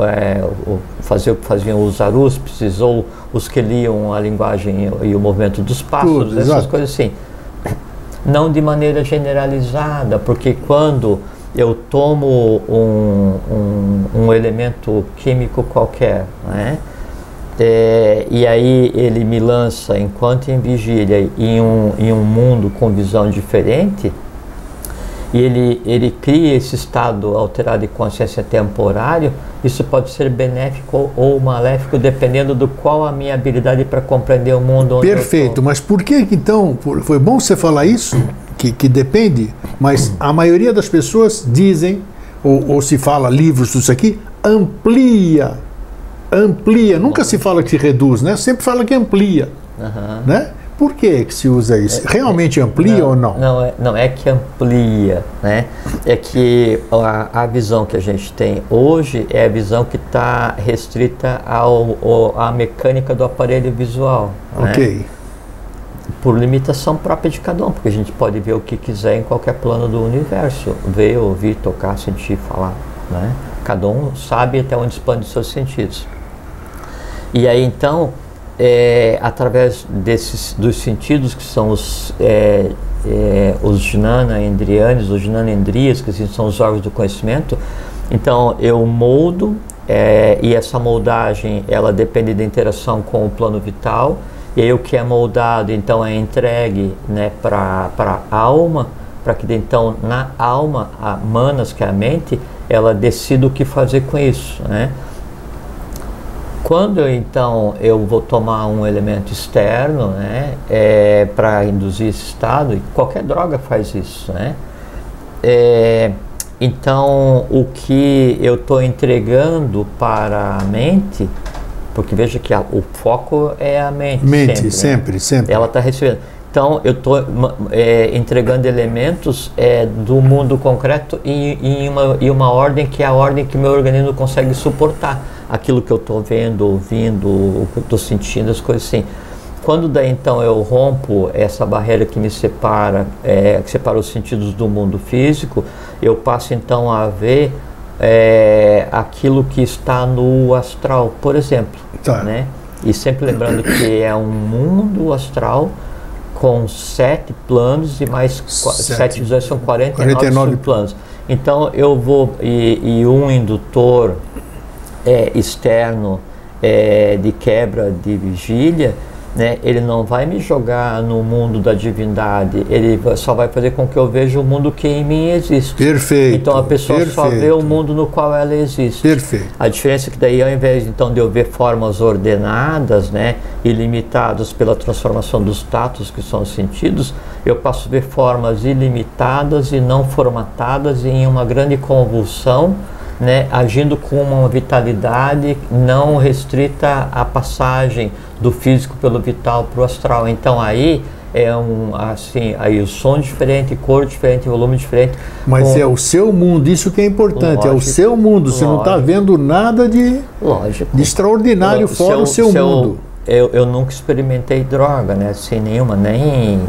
fazer o que faziam os arúspices, ou os que liam a linguagem e o movimento dos pássaros, essas exato. coisas assim. Não de maneira generalizada, porque quando eu tomo um elemento químico qualquer, né, e aí ele me lança, enquanto em vigília, em um mundo com visão diferente, e ele cria esse estado alterado de consciência temporário, isso pode ser benéfico ou maléfico, dependendo do qual a minha habilidade para compreender o mundo onde Perfeito, mas por que então, foi bom você falar isso, que depende, mas a maioria das pessoas dizem, ou se fala livros disso aqui, amplia, nunca se fala que reduz, né? Sempre fala que amplia, né? Por que se usa isso? Realmente amplia ou não? Não é que amplia, né? É que a visão que a gente tem hoje é a visão que está restrita à mecânica do aparelho visual. Ok. Né? Por limitação própria de cada um, porque a gente pode ver o que quiser em qualquer plano do universo. Ver, ouvir, tocar, sentir, falar. Né? Cada um sabe até onde expande os seus sentidos. E aí então, através dos sentidos que são os jnana endrianes, os jnana endrias, que assim, são os órgãos do conhecimento, então eu moldo, e essa moldagem ela depende da interação com o plano vital, e aí o que é moldado então é entregue, né, para a alma, para que então na alma, a manas, que é a mente, ela decida o que fazer com isso, né? Quando então eu vou tomar um elemento externo, né, para induzir esse estado, e qualquer droga faz isso, né? Então o que eu estou entregando para a mente, porque veja que o foco é a mente. Sempre. Ela está recebendo. Então eu estou entregando elementos do mundo concreto em uma ordem que é a ordem que meu organismo consegue suportar. Aquilo que eu estou vendo, ouvindo, o que eu estou sentindo, as coisas assim. Quando daí então eu rompo essa barreira que me separa, que separa os sentidos do mundo físico, eu passo então a ver aquilo que está no astral, por exemplo, Tá. né? E sempre lembrando que é um mundo astral com 7 planos e mais 7 visões, são 49 subplanos. Então eu vou, e um indutor externo de quebra de vigília, né, ele não vai me jogar no mundo da divindade, ele só vai fazer com que eu veja o mundo que em mim existe. Perfeito. Então a pessoa só vê o mundo no qual ela existe. Perfeito. A diferença é que daí, ao invés então de eu ver formas ordenadas, né, ilimitadas pela transformação dos tatos, que são os sentidos, eu passo a ver formas ilimitadas e não formatadas em uma grande convulsão, né, agindo com uma vitalidade não restrita à passagem do físico pelo vital para o astral. Então aí aí o som diferente, cor diferente, volume diferente. Mas é o seu mundo, isso que é importante, lógico, é o seu mundo, você não está vendo nada de extraordinário fora o seu mundo. Eu nunca experimentei droga, né? Sem nenhuma, nem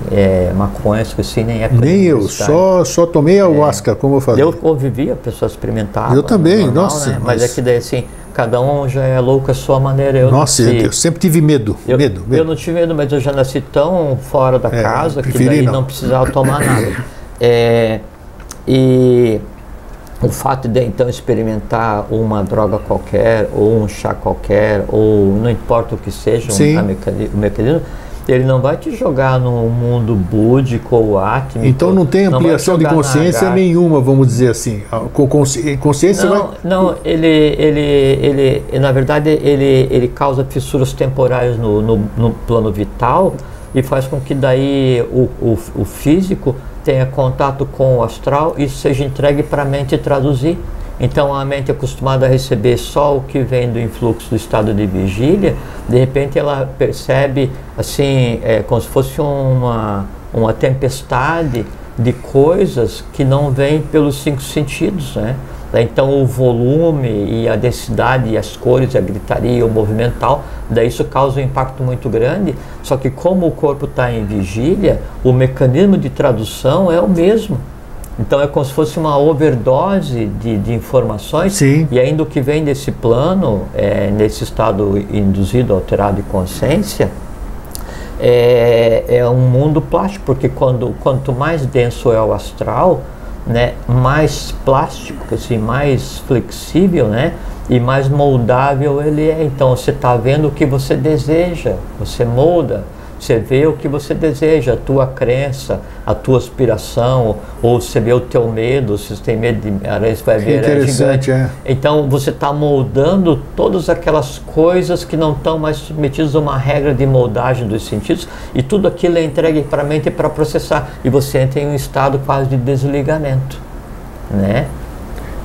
maconha, assim, nem época. Nem eu, só tomei ayahuasca, como eu falei. Eu convivia, a pessoa experimentava. Eu também, normal, nossa. Né? Mas é que daí, assim, cada um já é louco à sua maneira. Eu sempre tive medo. Eu não tive medo, mas eu já nasci tão fora da casa que daí não precisava tomar nada. E o fato de então experimentar uma droga qualquer, ou um chá qualquer, ou não importa o que seja, o mecanismo, ele não vai te jogar no mundo búdico ou átmico. Então não tem ampliação de consciência nenhuma, vamos dizer assim. Consciência ele na verdade ele causa fissuras temporais no plano vital e faz com que daí o físico tenha contato com o astral e seja entregue para a mente traduzir. Então a mente é acostumada a receber só o que vem do influxo do estado de vigília, de repente ela percebe assim, como se fosse uma tempestade de coisas que não vêm pelos 5 sentidos, né? Então o volume e a densidade e as cores, a gritaria, o movimento tal, daí isso causa um impacto muito grande, só que como o corpo está em vigília, o mecanismo de tradução é o mesmo. Então é como se fosse uma overdose de informações. Sim. E ainda o que vem desse plano, nesse estado induzido, alterado de consciência, é um mundo plástico, porque quanto mais denso é o astral, né, mais plástico, assim, mais flexível, né, e mais moldável ele é. Então você está vendo o que você deseja, você molda, você vê o que você deseja, a tua crença, a tua aspiração, ou você vê o teu medo, se você tem medo de aranha, você vai ver aranha gigante. Então você está moldando todas aquelas coisas que não estão mais submetidas a uma regra de moldagem dos sentidos, e tudo aquilo é entregue para a mente para processar, e você entra em um estado quase de desligamento, né?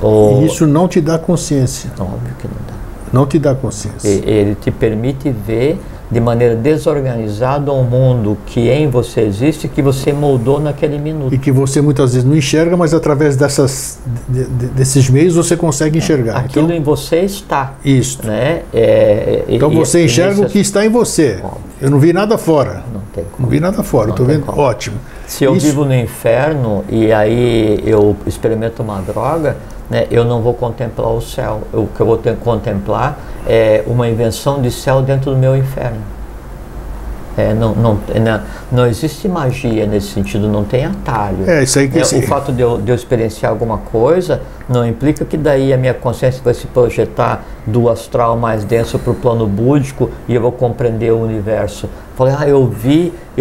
E isso não te dá consciência. Óbvio que não dá. Não te dá consciência. Ele te permite ver de maneira desorganizada um mundo que em você existe, que você moldou naquele minuto. E que você muitas vezes não enxerga, mas através desses meios você consegue enxergar. Aquilo então, em você está. Isso. Né? Então você enxerga o que está em você. Óbvio. Eu não vi nada fora. Não tem como. Não vi nada fora. Estou vendo. Como. Ótimo. Se eu vivo no inferno e aí eu experimento uma droga, né, eu não vou contemplar o céu. O que eu vou ter que contemplar é uma invenção de céu dentro do meu inferno. Não existe magia nesse sentido, não tem atalho. Isso aí que o fato de eu experienciar alguma coisa não implica que daí a minha consciência vai se projetar do astral mais denso para o plano búdico e eu vou compreender o universo. Falei, eu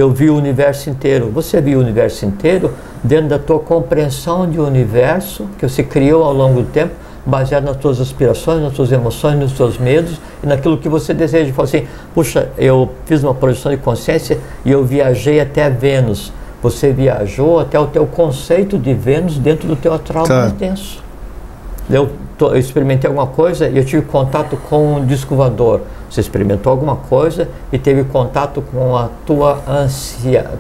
vi o universo inteiro. Você viu o universo inteiro dentro da tua compreensão de universo que você criou ao longo do tempo, baseado nas tuas aspirações, nas tuas emoções, nos teus medos e naquilo que você deseja. Fala assim, puxa, eu fiz uma projeção de consciência e eu viajei até Vênus. Você viajou até o teu conceito de Vênus dentro do teu astral mais denso. Eu experimentei alguma coisa e eu tive contato com um disco voador. Você experimentou alguma coisa e teve contato com a tua ansiedade,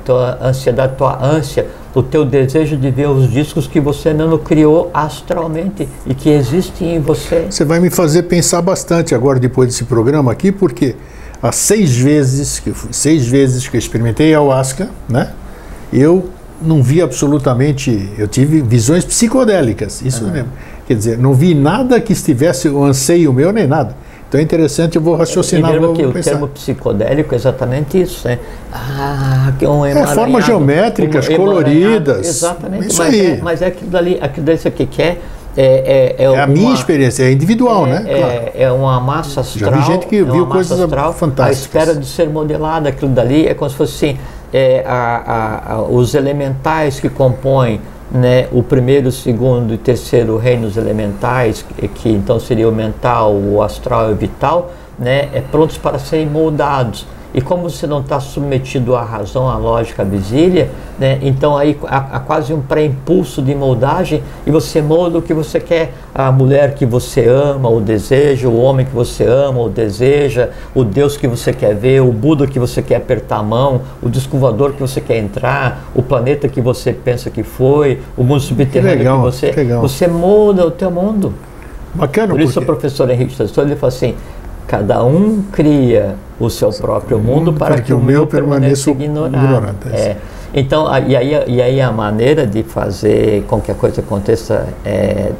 tua ânsia, o teu desejo de ver os discos que você mesmo criou astralmente e que existem em você. Você vai me fazer pensar bastante agora depois desse programa aqui, porque há 6 vezes que eu experimentei ayahuasca, né? Eu não vi absolutamente, eu tive visões psicodélicas, isso mesmo. Quer dizer, não vi nada que estivesse o anseio meu nem nada. Então é interessante, eu vou raciocinar. Primeiro que o termo psicodélico é exatamente isso, né? Que é um emaranhado, formas geométricas, coloridas. Exatamente, isso aí. Mas é aquilo dali que é a minha experiência, é individual, né? Claro. É uma massa astral. Já vi gente que viu coisas fantásticas. À espera de ser modelada. Aquilo dali é como se fosse os elementais que compõem, né, o primeiro, o segundo e terceiro reinos elementais, que então seria o mental, o astral e o vital, né, prontos para serem moldados. E como você não está submetido à razão, à lógica, à visília, né, então aí há quase um pré-impulso de moldagem e você molda o que você quer. A mulher que você ama ou deseja, o homem que você ama ou deseja, o Deus que você quer ver, o Buda que você quer apertar a mão, o disco voador que você quer entrar, o planeta que você pensa que foi, o mundo subterrâneo você molda o teu mundo. Bacana. Por isso o professor Henrique Sassoli, ele fala assim: cada um cria o seu próprio mundo para que o meu permaneça ignorado. Então, e aí a maneira de fazer com que a coisa aconteça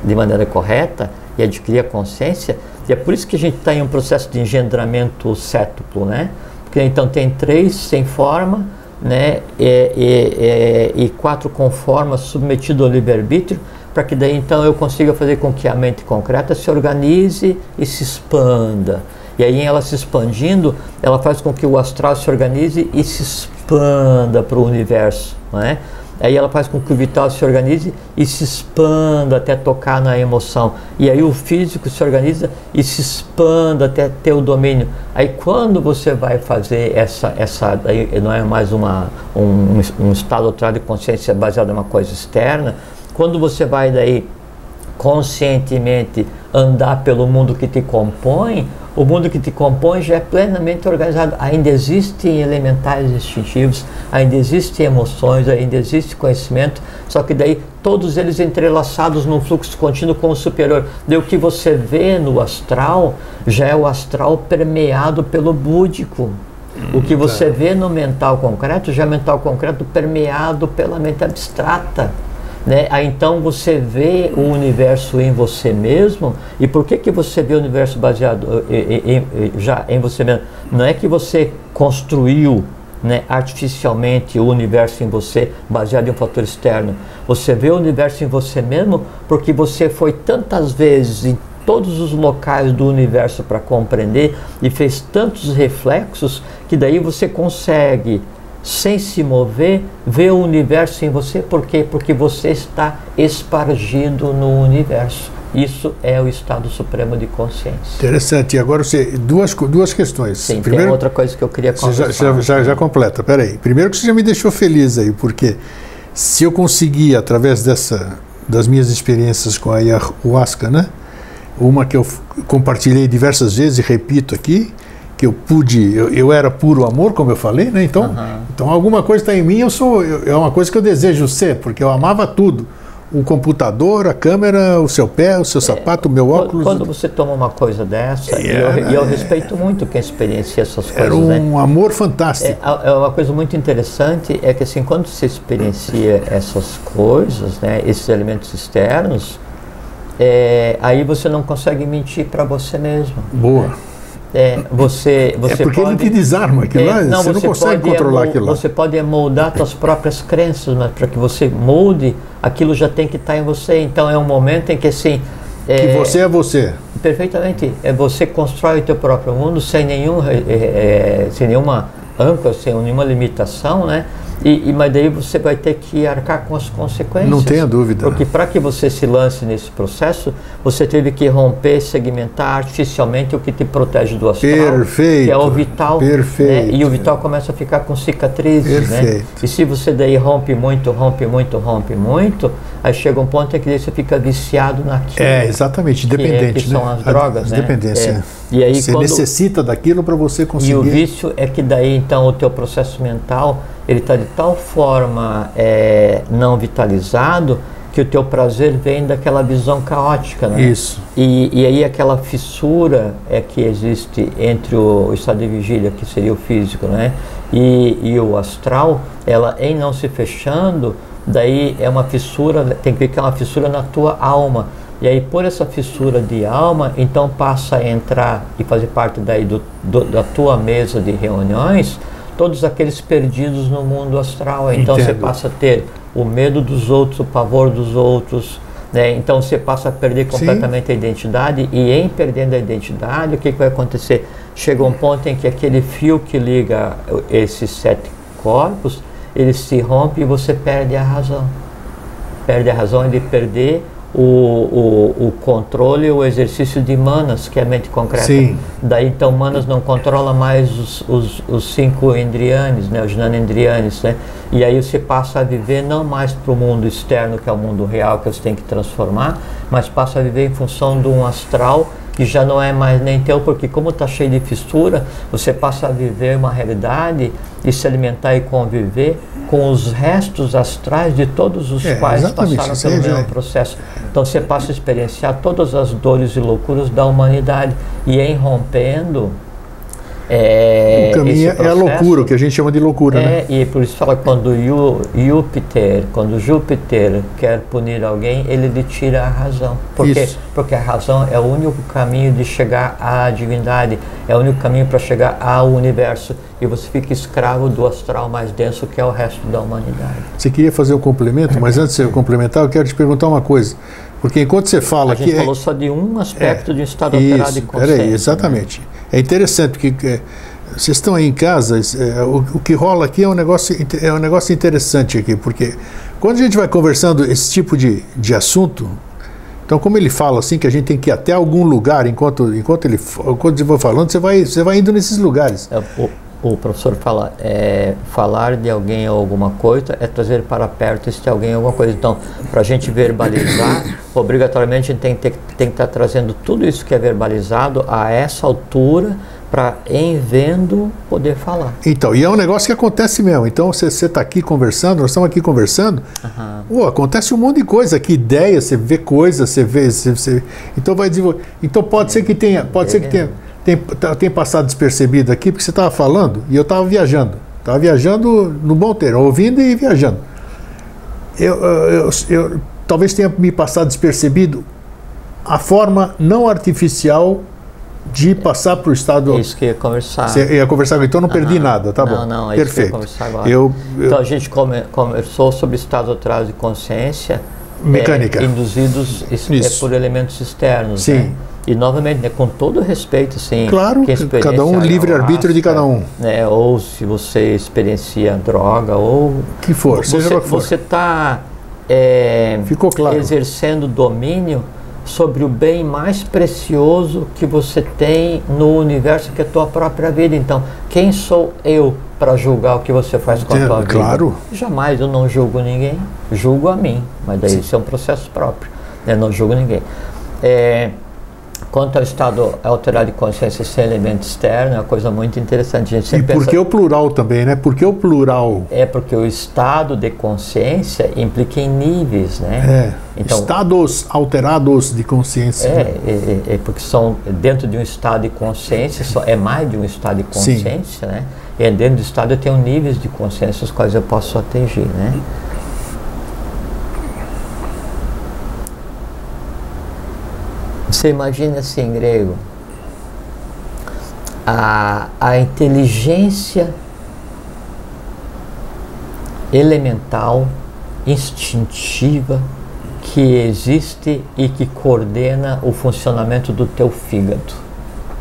de maneira correta e adquirir a consciência, e é por isso que a gente está em um processo de engendramento cétuplo, né? Porque então tem 3 sem forma, né? E 4 com forma, submetido ao livre-arbítrio, para que daí então eu consiga fazer com que a mente concreta se organize e se expanda. E aí ela se expandindo, ela faz com que o astral se organize e se expanda para o universo, não é? Aí ela faz com que o vital se organize e se expanda até tocar na emoção. E aí o físico se organiza e se expanda até ter o domínio. Aí quando você vai fazer aí não é mais um estado alternado de consciência baseado em uma coisa externa, quando você vai daí conscientemente andar pelo mundo que te compõe, o mundo que te compõe já é plenamente organizado. Ainda existem elementais instintivos, ainda existem emoções, ainda existe conhecimento, só que daí todos eles entrelaçados num fluxo contínuo com o superior. Daí o que você vê no astral já é o astral permeado pelo búdico. O que você vê no mental concreto já é mental concreto permeado pela mente abstrata. Né? Aí então você vê o universo em você mesmo. E por que você vê o universo baseado já em você mesmo? Não é que você construiu, né, artificialmente o universo em você baseado em um fator externo. Você vê o universo em você mesmo porque você foi tantas vezes em todos os locais do universo para compreender e fez tantos reflexos que daí você consegue, sem se mover, ver o universo em você. Por quê? Porque você está espargido no universo. Isso é o estado supremo de consciência. Interessante. E agora você, duas questões. Sim, primeiro, tem outra coisa que eu queria conversar. Já completa. Peraí. Primeiro que você já me deixou feliz aí, porque se eu conseguir, através das minhas experiências com a ayahuasca, né? Uma que eu compartilhei diversas vezes e repito aqui, que eu era puro amor, como eu falei, né? Então alguma coisa está em mim, é uma coisa que eu desejo ser, porque eu amava tudo. O computador, a câmera, o seu pé, o seu sapato, o meu óculos. Quando você toma uma coisa dessa, e eu respeito muito quem experiencia essas coisas. Era um amor fantástico. É uma coisa muito interessante, é que assim, quando você experiencia essas coisas, né, esses elementos externos, aí você não consegue mentir para você mesmo. Boa. Você porque ele te desarma aquilo lá, você não consegue controlar aquilo lá. Você pode moldar suas próprias crenças, mas para que você molde, aquilo já tem que estar em você. Então é um momento em que assim... que você é você. Perfeitamente. Você constrói o teu próprio mundo sem nenhuma âncora, sem nenhuma limitação, né? Mas daí você vai ter que arcar com as consequências. Não tenha dúvida. Porque para que você se lance nesse processo, você teve que romper, segmentar artificialmente o que te protege do astral. Perfeito. Que é o vital. Perfeito. Né? E o vital começa a ficar com cicatrizes. Perfeito. Né? E se você daí rompe muito, aí chega um ponto em que você fica viciado naquilo. Exatamente, dependente. Que são as drogas, né? Dependência. E aí, você necessita daquilo para você conseguir. E o vício é que daí então o teu processo mental ele está de tal forma não vitalizado que o teu prazer vem daquela visão caótica, né? Isso. E aí aquela fissura que existe entre o estado de vigília, que seria o físico, né? E o astral, ela em não se fechando, daí é uma fissura, tem que ver que é uma fissura na tua alma. E aí, por essa fissura de alma, então passa a entrar e fazer parte daí da tua mesa de reuniões, todos aqueles perdidos no mundo astral. Então você passa a ter o medo dos outros, o pavor dos outros, né? Então você passa a perder completamente a identidade, e em perdendo a identidade, o que vai acontecer? Chega um ponto em que aquele fio que liga esses 7 corpos, ele se rompe e você perde a razão. Perde a razão de perder o controle, o exercício de manas, que é a mente concreta. Sim. Daí então manas não controla mais os 5 indriyanis, né, os jnanendriyanis, né? E aí você passa a viver não mais para o mundo externo, que é o mundo real, que você tem que transformar, mas passa a viver em função de um astral que já não é mais nem teu, porque como está cheio de fissura, você passa a viver uma realidade e se alimentar e conviver com os restos astrais de todos os quais passaram pelo mesmo processo. Então você passa a experienciar todas as dores e loucuras da humanidade, e em rompendo o caminho é a loucura, o que a gente chama de loucura, né? E por isso fala, quando Júpiter quer punir alguém, ele lhe tira a razão. Por quê? Porque a razão é o único caminho de chegar à divindade, é o único caminho para chegar ao universo, e você fica escravo do astral mais denso, que é o resto da humanidade. Você queria fazer o complemento, mas antes de você complementar, eu quero te perguntar uma coisa. Porque enquanto você fala que... A gente falou só de um aspecto de um estado alterado de consciência. Peraí, exatamente. Né? É interessante, porque vocês estão aí em casa, o que rola aqui é um negócio interessante aqui, porque quando a gente vai conversando esse tipo de assunto, então como ele fala assim, que a gente tem que ir até algum lugar, enquanto ele vai falando, você vai indo nesses lugares. O professor fala, falar de alguém ou alguma coisa é trazer para perto este alguém ou alguma coisa. Então, para a gente verbalizar, obrigatoriamente a gente tem que estar trazendo tudo isso que é verbalizado a essa altura, para, em vendo, poder falar. Então, e é um negócio que acontece mesmo. Então, você está aqui conversando, nós estamos aqui conversando, acontece um monte de coisa aqui, ideias, você vê coisas, então vai desenvolver. Então pode ser que tenha passado despercebido aqui, porque você estava falando e eu estava viajando. Estava viajando no bom termo, ouvindo e viajando. Eu talvez tenha me passado despercebido a forma não artificial de passar para o estado... Isso que eu ia conversar. Você ia conversar, então não perdi nada, tá bom. Não, perfeito. Isso que eu ia conversar agora. Então a gente conversou sobre estados alterados de consciência mecânica, induzidos por elementos externos. Sim. Né? E novamente, com todo respeito, assim, claro, cada um, livre-arbítrio de cada um. Né, ou se você experiencia droga, ou que for, seja o que for. Você está exercendo domínio sobre o bem mais precioso que você tem no universo, que é a tua própria vida. Então, quem sou eu para julgar o que você faz com a tua vida? Claro. Jamais eu não julgo ninguém, julgo a mim, mas daí isso é um processo próprio, né? Não julgo ninguém. Quanto ao estado alterado de consciência sem elemento externo, é uma coisa muito interessante. A gente sempre por que o plural também, né? Por que o plural? É porque o estado de consciência implica em níveis, né? Então, estados alterados de consciência. Porque são dentro de um estado de consciência, é mais de um estado de consciência, né? E dentro do estado eu tenho níveis de consciência os quais eu posso atingir, né? Você imagina assim, grego, a inteligência elemental, instintiva, que existe e que coordena o funcionamento do teu fígado.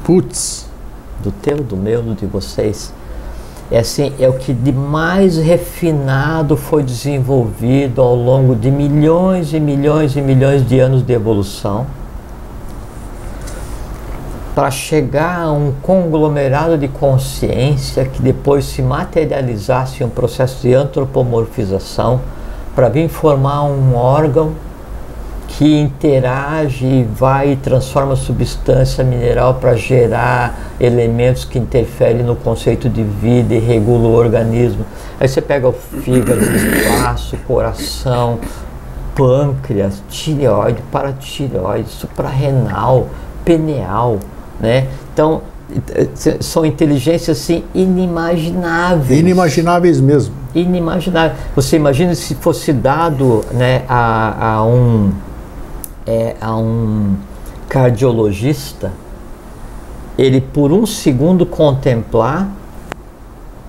Putz! Do teu, do meu, do de vocês. É o que de mais refinado foi desenvolvido ao longo de milhões e milhões e milhões de anos de evolução, para chegar a um conglomerado de consciência que depois se materializasse em um processo de antropomorfização, para vir formar um órgão que interage e vai e transforma substância mineral para gerar elementos que interferem no conceito de vida e regula o organismo. Aí você pega o fígado, baço, coração, pâncreas, tireoide, paratireoide, suprarrenal, pineal, né? Então, são inteligências assim inimagináveis. Inimagináveis mesmo. Inimaginável. Você imagina se fosse dado, né, a um a um cardiologista ele por um segundo contemplar,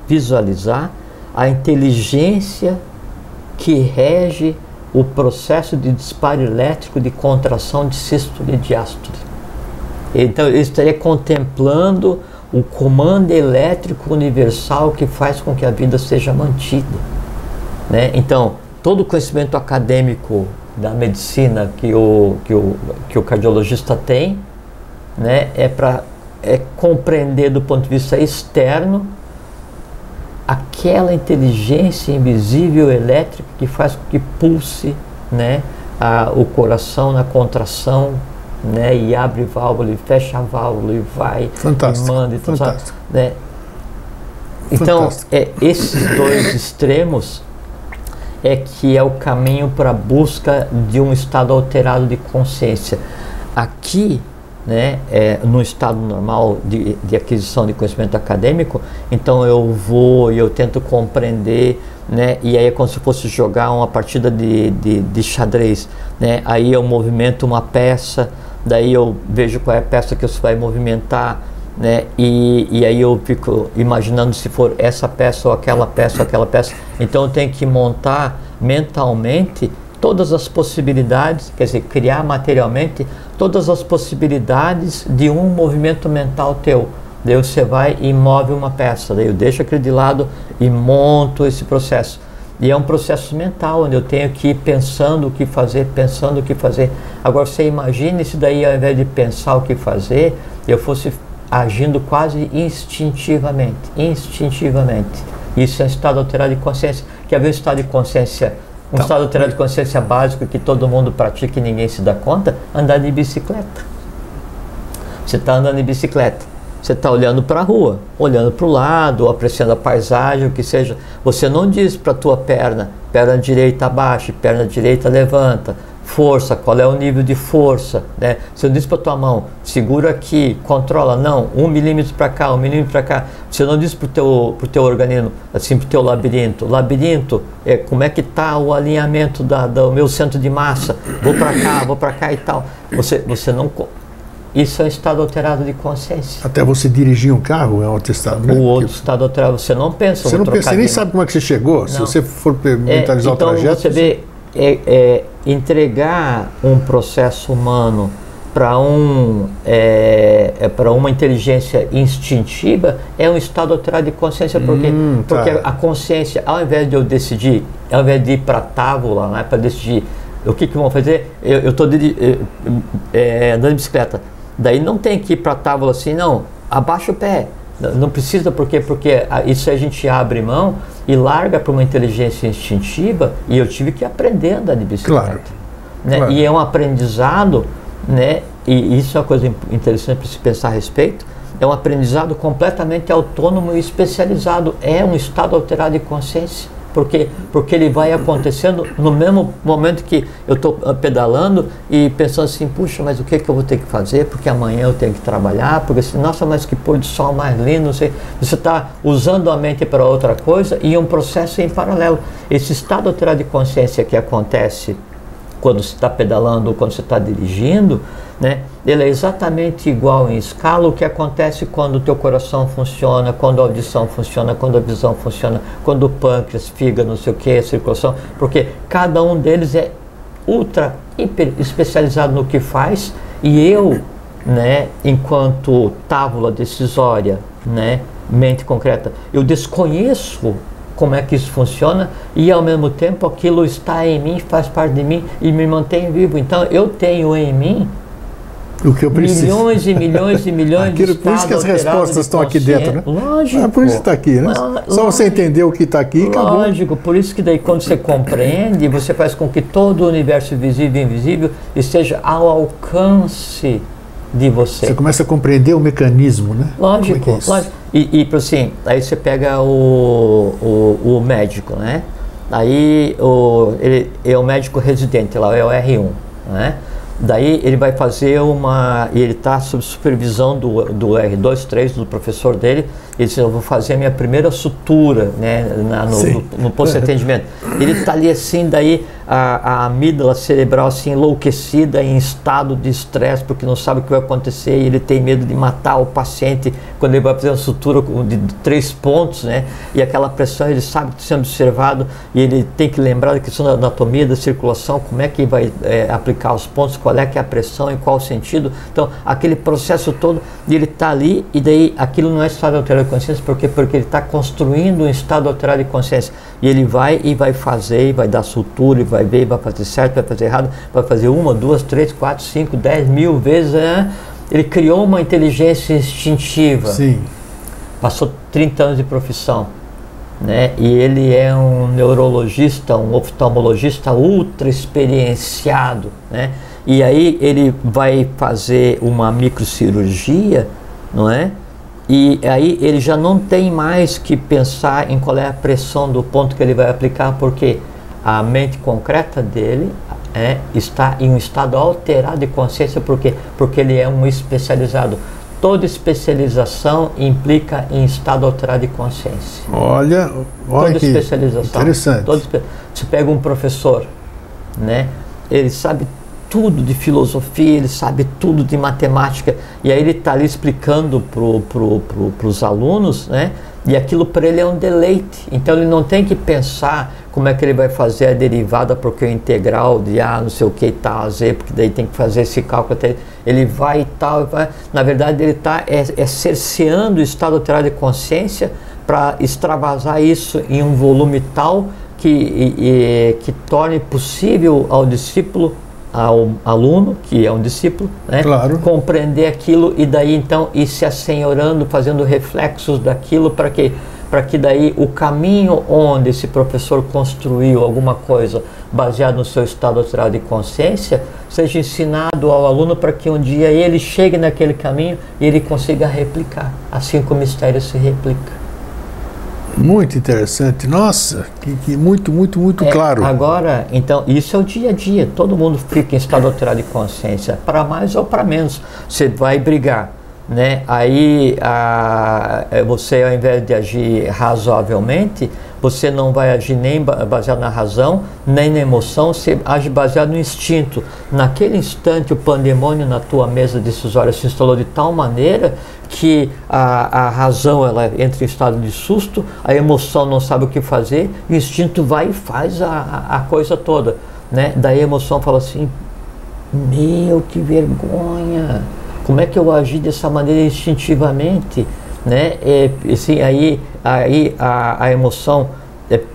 visualizar a inteligência que rege o processo de disparo elétrico de contração de sístole e diástole. Então ele estaria contemplando o comando elétrico universal que faz com que a vida seja mantida, né? Então todo o conhecimento acadêmico da medicina que o cardiologista tem, né, é compreender do ponto de vista externo aquela inteligência invisível elétrica que faz com que pulse, né, o coração na contração, né, e abre válvula e fecha a válvula e vai fantástico, e manda e tudo, fantástico, né? Então fantástico. Esses dois extremos que é o caminho para a busca de um estado alterado de consciência. Aqui, né, no estado normal de aquisição de conhecimento acadêmico, então eu vou e eu tento compreender, né, e aí é como se fosse jogar uma partida de xadrez, né, aí eu movimento uma peça, daí eu vejo qual é a peça que você vai movimentar, né, e aí eu fico imaginando se for essa peça ou aquela peça ou aquela peça, então eu tenho que montar mentalmente todas as possibilidades, quer dizer, criar materialmente todas as possibilidades de um movimento mental teu. Daí você vai e move uma peça, daí eu deixo aquele de lado e monto esse processo. E é um processo mental, onde eu tenho que ir pensando o que fazer, pensando o que fazer. Agora você imagine se daí ao invés de pensar o que fazer, eu fosse agindo quase instintivamente. Isso é um estado alterado de consciência. Quer ver um estado de consciência? Um estado alterado de consciência básico que todo mundo pratica e ninguém se dá conta? Andar de bicicleta. Você está andando de bicicleta, você está olhando para a rua, olhando para o lado, apreciando a paisagem, o que seja. Você não diz para a tua perna direita abaixa, perna direita levanta, força, qual é o nível de força, né? Você não diz para a tua mão, segura aqui, controla, não, 1 milímetro para cá, 1 milímetro para cá. Você não diz para o teu organismo, assim, para o teu labirinto. Labirinto, como é que está o alinhamento do meu centro de massa? Vou para cá e tal. Você não... Isso é um estado alterado de consciência. Até você dirigir um carro é outro estado, né? O outro estado alterado, você não pensa. Você não pensa, você nem sabe como é que você chegou. Não. Se você for mentalizar então o trajeto... Você vê, entregar um processo humano para uma inteligência instintiva é um estado alterado de consciência, porque a consciência, ao invés de eu decidir, ao invés de ir para a tábua, né, para decidir o que vão fazer, eu estou andando de bicicleta, daí não tem que ir para a tábua assim, não, abaixa o pé, não precisa, porque isso a gente abre mão e larga para uma inteligência instintiva, e eu tive que aprender a andar de bicicleta. Claro. Né? Claro. E é um aprendizado, né? E isso é uma coisa interessante para se pensar a respeito, é um aprendizado completamente autônomo e especializado, é um estado alterado de consciência, porque ele vai acontecendo no mesmo momento que eu estou pedalando e pensando assim, puxa, mas o que eu vou ter que fazer, porque amanhã eu tenho que trabalhar, porque assim, nossa, mas que pôr do sol mais lindo, não sei. Você está usando a mente para outra coisa e um processo em paralelo. Esse estado alterado de consciência que acontece quando você está pedalando ou quando você está dirigindo, né, ele é exatamente igual em escala o que acontece quando o teu coração funciona, quando a audição funciona, quando a visão funciona, quando o pâncreas, fígado, não sei o que, a circulação, porque cada um deles é ultra, hiper especializado no que faz, e eu, né, enquanto tábula decisória, né, mente concreta, eu desconheço como é que isso funciona, e ao mesmo tempo aquilo está em mim, faz parte de mim e me mantém vivo. Então eu tenho em mim o que eu preciso. Milhões e milhões e milhões de por isso que as respostas estão aqui dentro, né? Lógico. Por isso que está aqui, né? Só você entender o que está aqui e acabou. Lógico, por isso que daí quando você compreende, você faz com que todo o universo visível e invisível esteja ao alcance de você. Você começa a compreender o mecanismo, né? Lógico, é isso? lógico. E assim, aí você pega o médico, né? Aí ele é o médico residente lá, é o R1, né? Daí ele vai fazer ele está sob supervisão do R2-3, do professor dele. Ele disse, eu vou fazer a minha primeira sutura, né, no post-atendimento. Ele está ali assim, daí a amígdala cerebral assim, enlouquecida, em estado de estresse, porque não sabe o que vai acontecer, e ele tem medo de matar o paciente quando ele vai fazer uma sutura de 3 pontos, né, e aquela pressão, ele sabe que está sendo observado, e ele tem que lembrar da questão da anatomia, da circulação, como é que vai aplicar os pontos, qual é que é a pressão, em qual sentido. Então, aquele processo todo, e ele está ali, e daí aquilo não é estado alterado de consciência, porque ele está construindo um estado alterado de consciência, e ele vai fazer, e vai dar sutura, e vai ver, vai fazer certo, vai fazer errado, vai fazer 1, 2, 3, 4, 5, 10 mil vezes, né? Ele criou uma inteligência instintiva. Sim. Passou 30 anos de profissão, né? E ele é um neurologista, um oftalmologista ultra experienciado, né? E aí ele vai fazer uma microcirurgia, não é? E aí ele já não tem mais que pensar em qual é a pressão do ponto que ele vai aplicar, porque a mente concreta dele está em um estado alterado de consciência. Por quê? Porque ele é um especializado. Toda especialização implica em estado alterado de consciência. Olha toda que especialização. Interessante. Você pega um professor, né? Ele sabe tudo de filosofia, ele sabe tudo de matemática, e aí ele está ali explicando para os alunos, né? E aquilo para ele é um deleite. Então ele não tem que pensar como é que ele vai fazer a derivada, porque o integral de A não sei o que e tal, a Z, porque daí tem que fazer esse cálculo. Ele vai e tal, vai. Na verdade ele está cerceando o estado alterado de consciência para extravasar isso em um volume tal que torne possível ao discípulo, ao aluno, que é um discípulo, né? Claro. Compreender aquilo, e daí então ir se assenhorando, fazendo reflexos daquilo, para que daí o caminho onde esse professor construiu alguma coisa baseado no seu estado alterado de consciência seja ensinado ao aluno, para que um dia ele chegue naquele caminho e ele consiga replicar, assim como o mistério se replica. Muito interessante. Nossa, que muito claro. Agora, então, isso é o dia a dia. Todo mundo fica em estado alterado de consciência, para mais ou para menos. Você vai brigar, né? Aí, você, ao invés de agir razoavelmente, você não vai agir nem baseado na razão, nem na emoção, você age baseado no instinto. Naquele instante, o pandemônio na tua mesa decisória se instalou de tal maneira que a razão ela entra em estado de susto, a emoção não sabe o que fazer, e o instinto vai e faz a coisa toda, né? Daí a emoção fala assim, meu, que vergonha, como é que eu agi dessa maneira instintivamente, né? Assim, aí a emoção,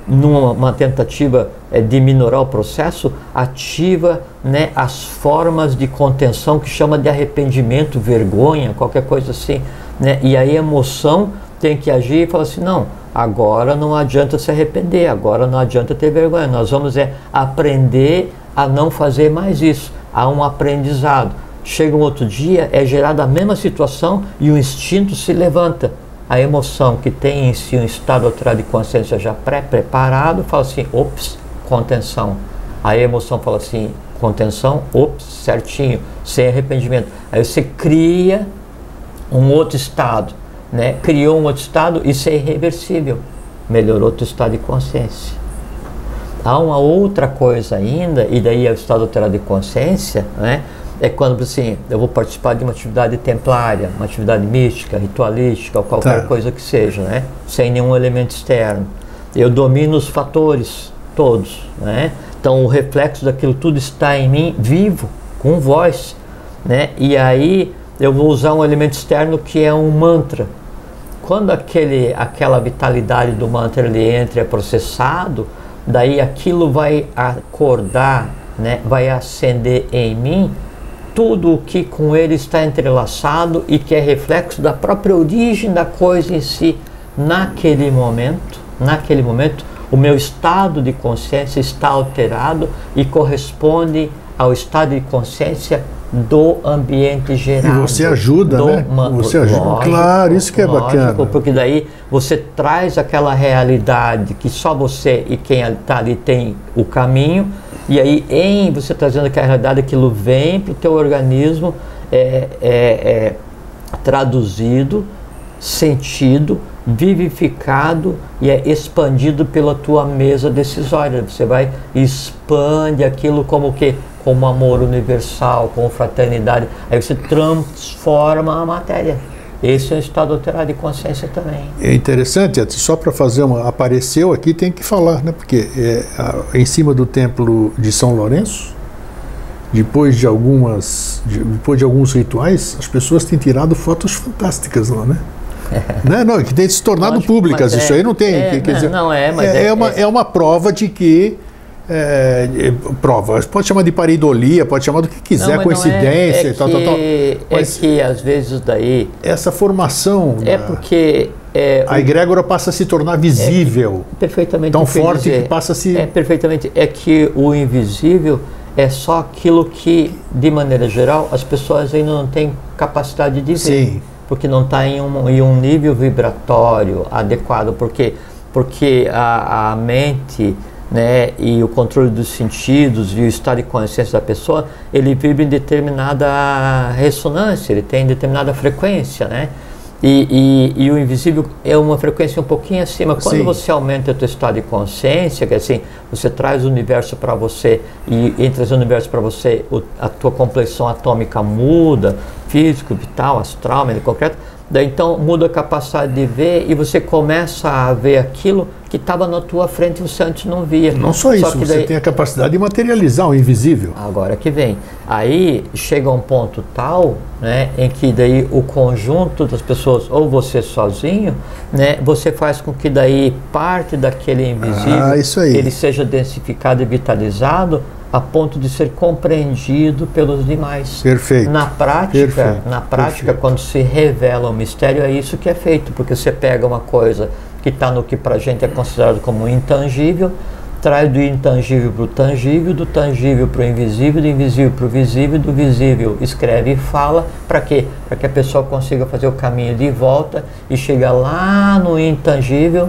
numa tentativa de minorar o processo, ativa, né, as formas de contenção que chama de arrependimento, vergonha, qualquer coisa assim, né? E aí a emoção tem que agir e falar assim, não, agora não adianta se arrepender, agora não adianta ter vergonha, nós vamos aprender a não fazer mais isso. Há um aprendizado. Chega um outro dia, é gerada a mesma situação e o instinto se levanta. A emoção, que tem em si um estado alterado de consciência já pré-preparado, fala assim, ops, contenção. Aí a emoção fala assim, contenção, ops, certinho, sem arrependimento. Aí você cria um outro estado, né? Criou um outro estado, isso é irreversível. Melhorou o teu estado de consciência. Há uma outra coisa ainda, e daí é o estado alterado de consciência, né? É quando, assim, eu vou participar de uma atividade templária, uma atividade mística, ritualística, ou qualquer coisa que seja, né? Sem nenhum elemento externo. Eu domino os fatores todos, né? Então o reflexo daquilo tudo está em mim, vivo, com voz, né? E aí eu vou usar um elemento externo que é um mantra. Quando aquela vitalidade do mantra ele entra e é processado, daí aquilo vai acordar, né? Vai acender em mim tudo o que com ele está entrelaçado e que é reflexo da própria origem da coisa em si. Naquele momento, o meu estado de consciência está alterado e corresponde ao estado de consciência do ambiente geral. E você ajuda, né? Você ajuda, lógico, claro, isso que é bacana. Porque daí você traz aquela realidade que só você e quem está ali tem o caminho, E aí, em você trazendo aquela realidade, aquilo vem para o teu organismo, traduzido, sentido, vivificado e é expandido pela tua mesa decisória. Você vai e expande aquilo como o quê? Como amor universal, como fraternidade. Aí você transforma a matéria. Esse é um estado alterado de consciência também. É interessante, só para fazer apareceu aqui, tem que falar, né? Porque em cima do templo de São Lourenço, depois de alguns rituais, as pessoas têm tirado fotos fantásticas lá, né? Não, que tem se tornado públicas. Isso aí não tem. Quer dizer, é uma prova de que. Prova, pode chamar de pareidolia, pode chamar do que quiser, coincidência, tal. Mas que às vezes daí. Essa formação. Porque. A egrégora passa a se tornar visível. Perfeitamente. Tão forte que passa a se. Perfeitamente. É que o invisível é só aquilo que, de maneira geral, as pessoas ainda não têm capacidade de ver. Sim. Porque não está em um nível vibratório adequado. Porque a mente, né, e o controle dos sentidos e o estado de consciência da pessoa, ele vibra em determinada ressonância, ele tem determinada frequência, né? E o invisível é uma frequência um pouquinho acima. Quando você aumenta o teu estado de consciência, que assim, você traz o universo para você, e em trazer o universo para você, a tua complexão atômica muda, físico, vital, astral, mente concreta, daí então muda a capacidade de ver e você começa a ver aquilo que estava na tua frente e você antes não via. Não só isso, você tem a capacidade de materializar o invisível. Agora que vem. Aí chega um ponto tal, né, em que daí o conjunto das pessoas, ou você sozinho, né, você faz com que daí parte daquele invisível ele seja densificado e vitalizado a ponto de ser compreendido pelos demais. Perfeito. Na prática, quando se revela o mistério, é isso que é feito, porque você pega uma coisa que está no que para a gente é considerado como intangível, traz do intangível para o tangível, do tangível para o invisível, do invisível para o visível, do visível escreve e fala. Para quê? Para que a pessoa consiga fazer o caminho de volta e chegar lá no intangível,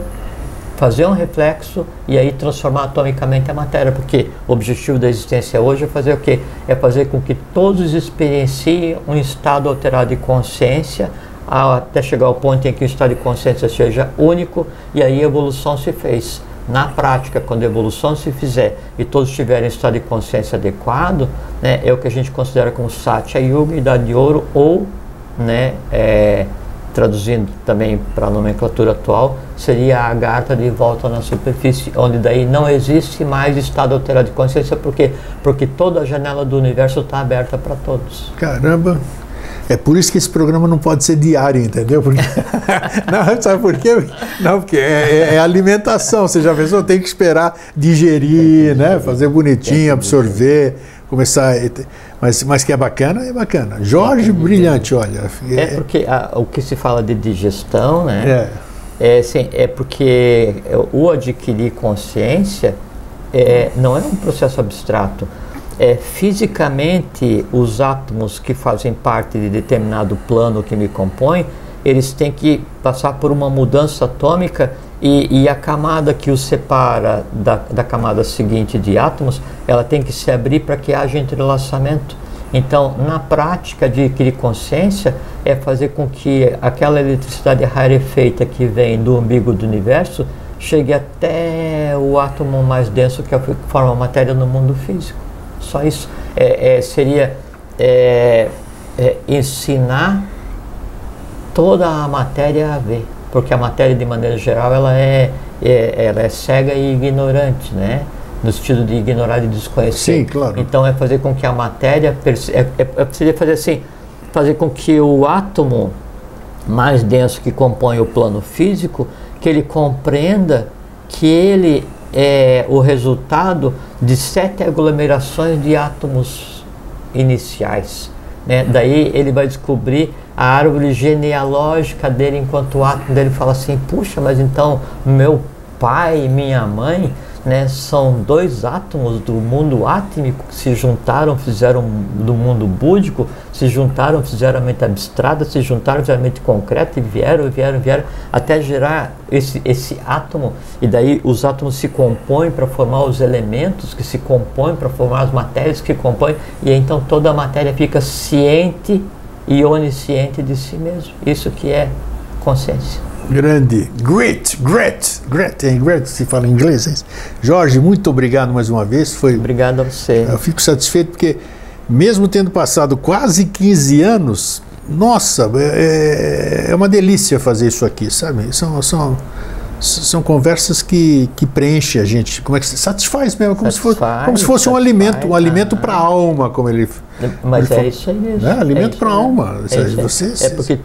fazer um reflexo e aí transformar atomicamente a matéria, porque o objetivo da existência hoje é fazer o quê? É fazer com que todos experienciem um estado alterado de consciência, até chegar ao ponto em que o estado de consciência seja único, e aí a evolução se fez. Na prática, quando a evolução se fizer e todos tiverem estado de consciência adequado, né, é o que a gente considera como Satya Yuga, Idade de Ouro, ou, né, traduzindo também para a nomenclatura atual, seria a Agartha de volta na superfície, onde daí não existe mais estado alterado de consciência. Por quê? Porque toda a janela do universo está aberta para todos. Caramba! É por isso que esse programa não pode ser diário, entendeu? Porque... não, sabe por quê? Não, porque é alimentação. Você já pensou? Tem que esperar digerir, né? Fazer bonitinho, absorver, começar... Mas que é bacana, é bacana. Jorge, brilhante, olha. Porque o que se fala de digestão, né? É porque o adquirir consciência não é um processo abstrato. Fisicamente, os átomos que fazem parte de determinado plano que me compõe, eles têm que passar por uma mudança atômica e a camada que os separa da camada seguinte de átomos, ela tem que se abrir para que haja entrelaçamento. Então, na prática de adquirir consciência, é fazer com que aquela eletricidade rarefeita que vem do umbigo do universo chegue até o átomo mais denso que forma a matéria no mundo físico. Só isso. Seria ensinar toda a matéria a ver, porque a matéria, de maneira geral, ela é cega e ignorante, né? No sentido de ignorar e desconhecer. Sim, claro. Então é fazer com que a matéria seria fazer assim, fazer com que o átomo mais denso que compõe o plano físico, que ele compreenda que ele é o resultado de 7 aglomerações de átomos iniciais, né? Daí ele vai descobrir a árvore genealógica dele enquanto átomo dele. Fala assim: puxa, mas então meu pai e minha mãe né, são dois átomos do mundo átmico que se juntaram, fizeram do mundo búdico, se juntaram, fizeram a mente abstrata, se juntaram, fizeram a mente concreta e vieram até gerar esse átomo, e daí os átomos se compõem para formar os elementos que se compõem para formar as matérias que compõem, e então toda a matéria fica ciente e onisciente de si mesmo. Isso que é consciência. Grande. Great se fala em inglês, é isso? Jorge, muito obrigado mais uma vez. Obrigado a você. Eu fico satisfeito porque, mesmo tendo passado quase 15 anos, nossa, é uma delícia fazer isso aqui, sabe? São conversas que preenchem a gente. Como é que se satisfaz mesmo? Como se fosse um alimento para a alma, como ele. Mas é isso aí mesmo. Alimento para a alma. É porque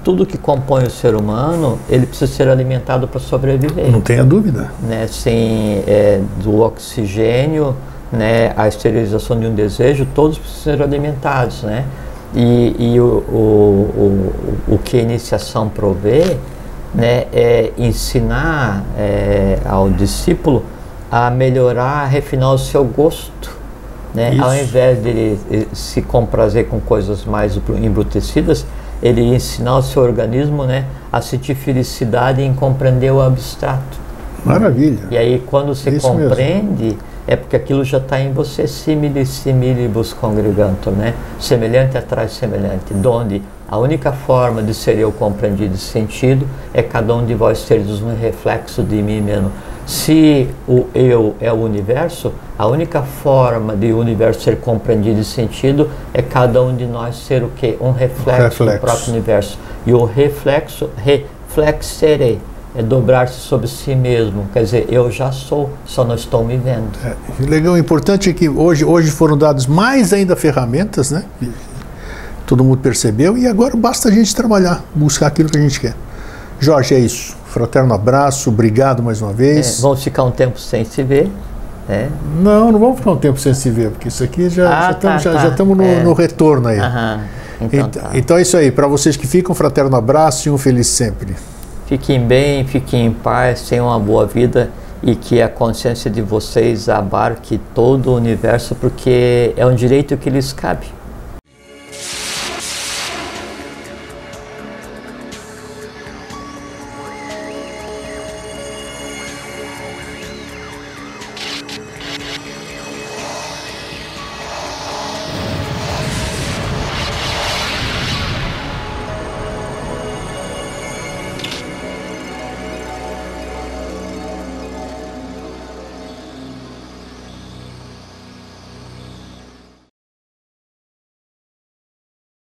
tudo que compõe o ser humano, ele precisa ser alimentado para sobreviver. Não tenha dúvida. Né? Sem do oxigênio, né, a esterilização de um desejo, todos precisam ser alimentados, né? E o que a iniciação provê, né, é ensinar ao discípulo a melhorar, a refinar o seu gosto, né? Ao invés de ele se comprazer com coisas mais embrutecidas, ele ensinar o seu organismo, né, a sentir felicidade em compreender o abstrato. Maravilha. E aí quando você Isso compreende, mesmo. é porque aquilo já está em você, similibus congregantur, né? Semelhante atrai semelhante, donde a única forma de ser eu compreendido e sentido é cada um de vós seres um reflexo de mim mesmo. Se o eu é o universo, a única forma de o universo ser compreendido e sentido é cada um de nós ser o quê? Um reflexo do próprio universo. E o reflexo, reflexere, é dobrar-se sobre si mesmo. Quer dizer, eu já sou, só não estou me vendo. Legal, o importante é que hoje foram dadas mais ainda ferramentas, né? Todo mundo percebeu, e agora basta a gente trabalhar, buscar aquilo que a gente quer. Jorge, é isso. Fraterno abraço, obrigado mais uma vez. Vamos ficar um tempo sem se ver. Não vamos ficar um tempo sem se ver, porque isso aqui já estamos no retorno aí. Então é isso aí. Para vocês que ficam, fraterno abraço e um feliz sempre. Fiquem bem, fiquem em paz, tenham uma boa vida e que a consciência de vocês abarque todo o universo, porque é um direito que lhes cabe.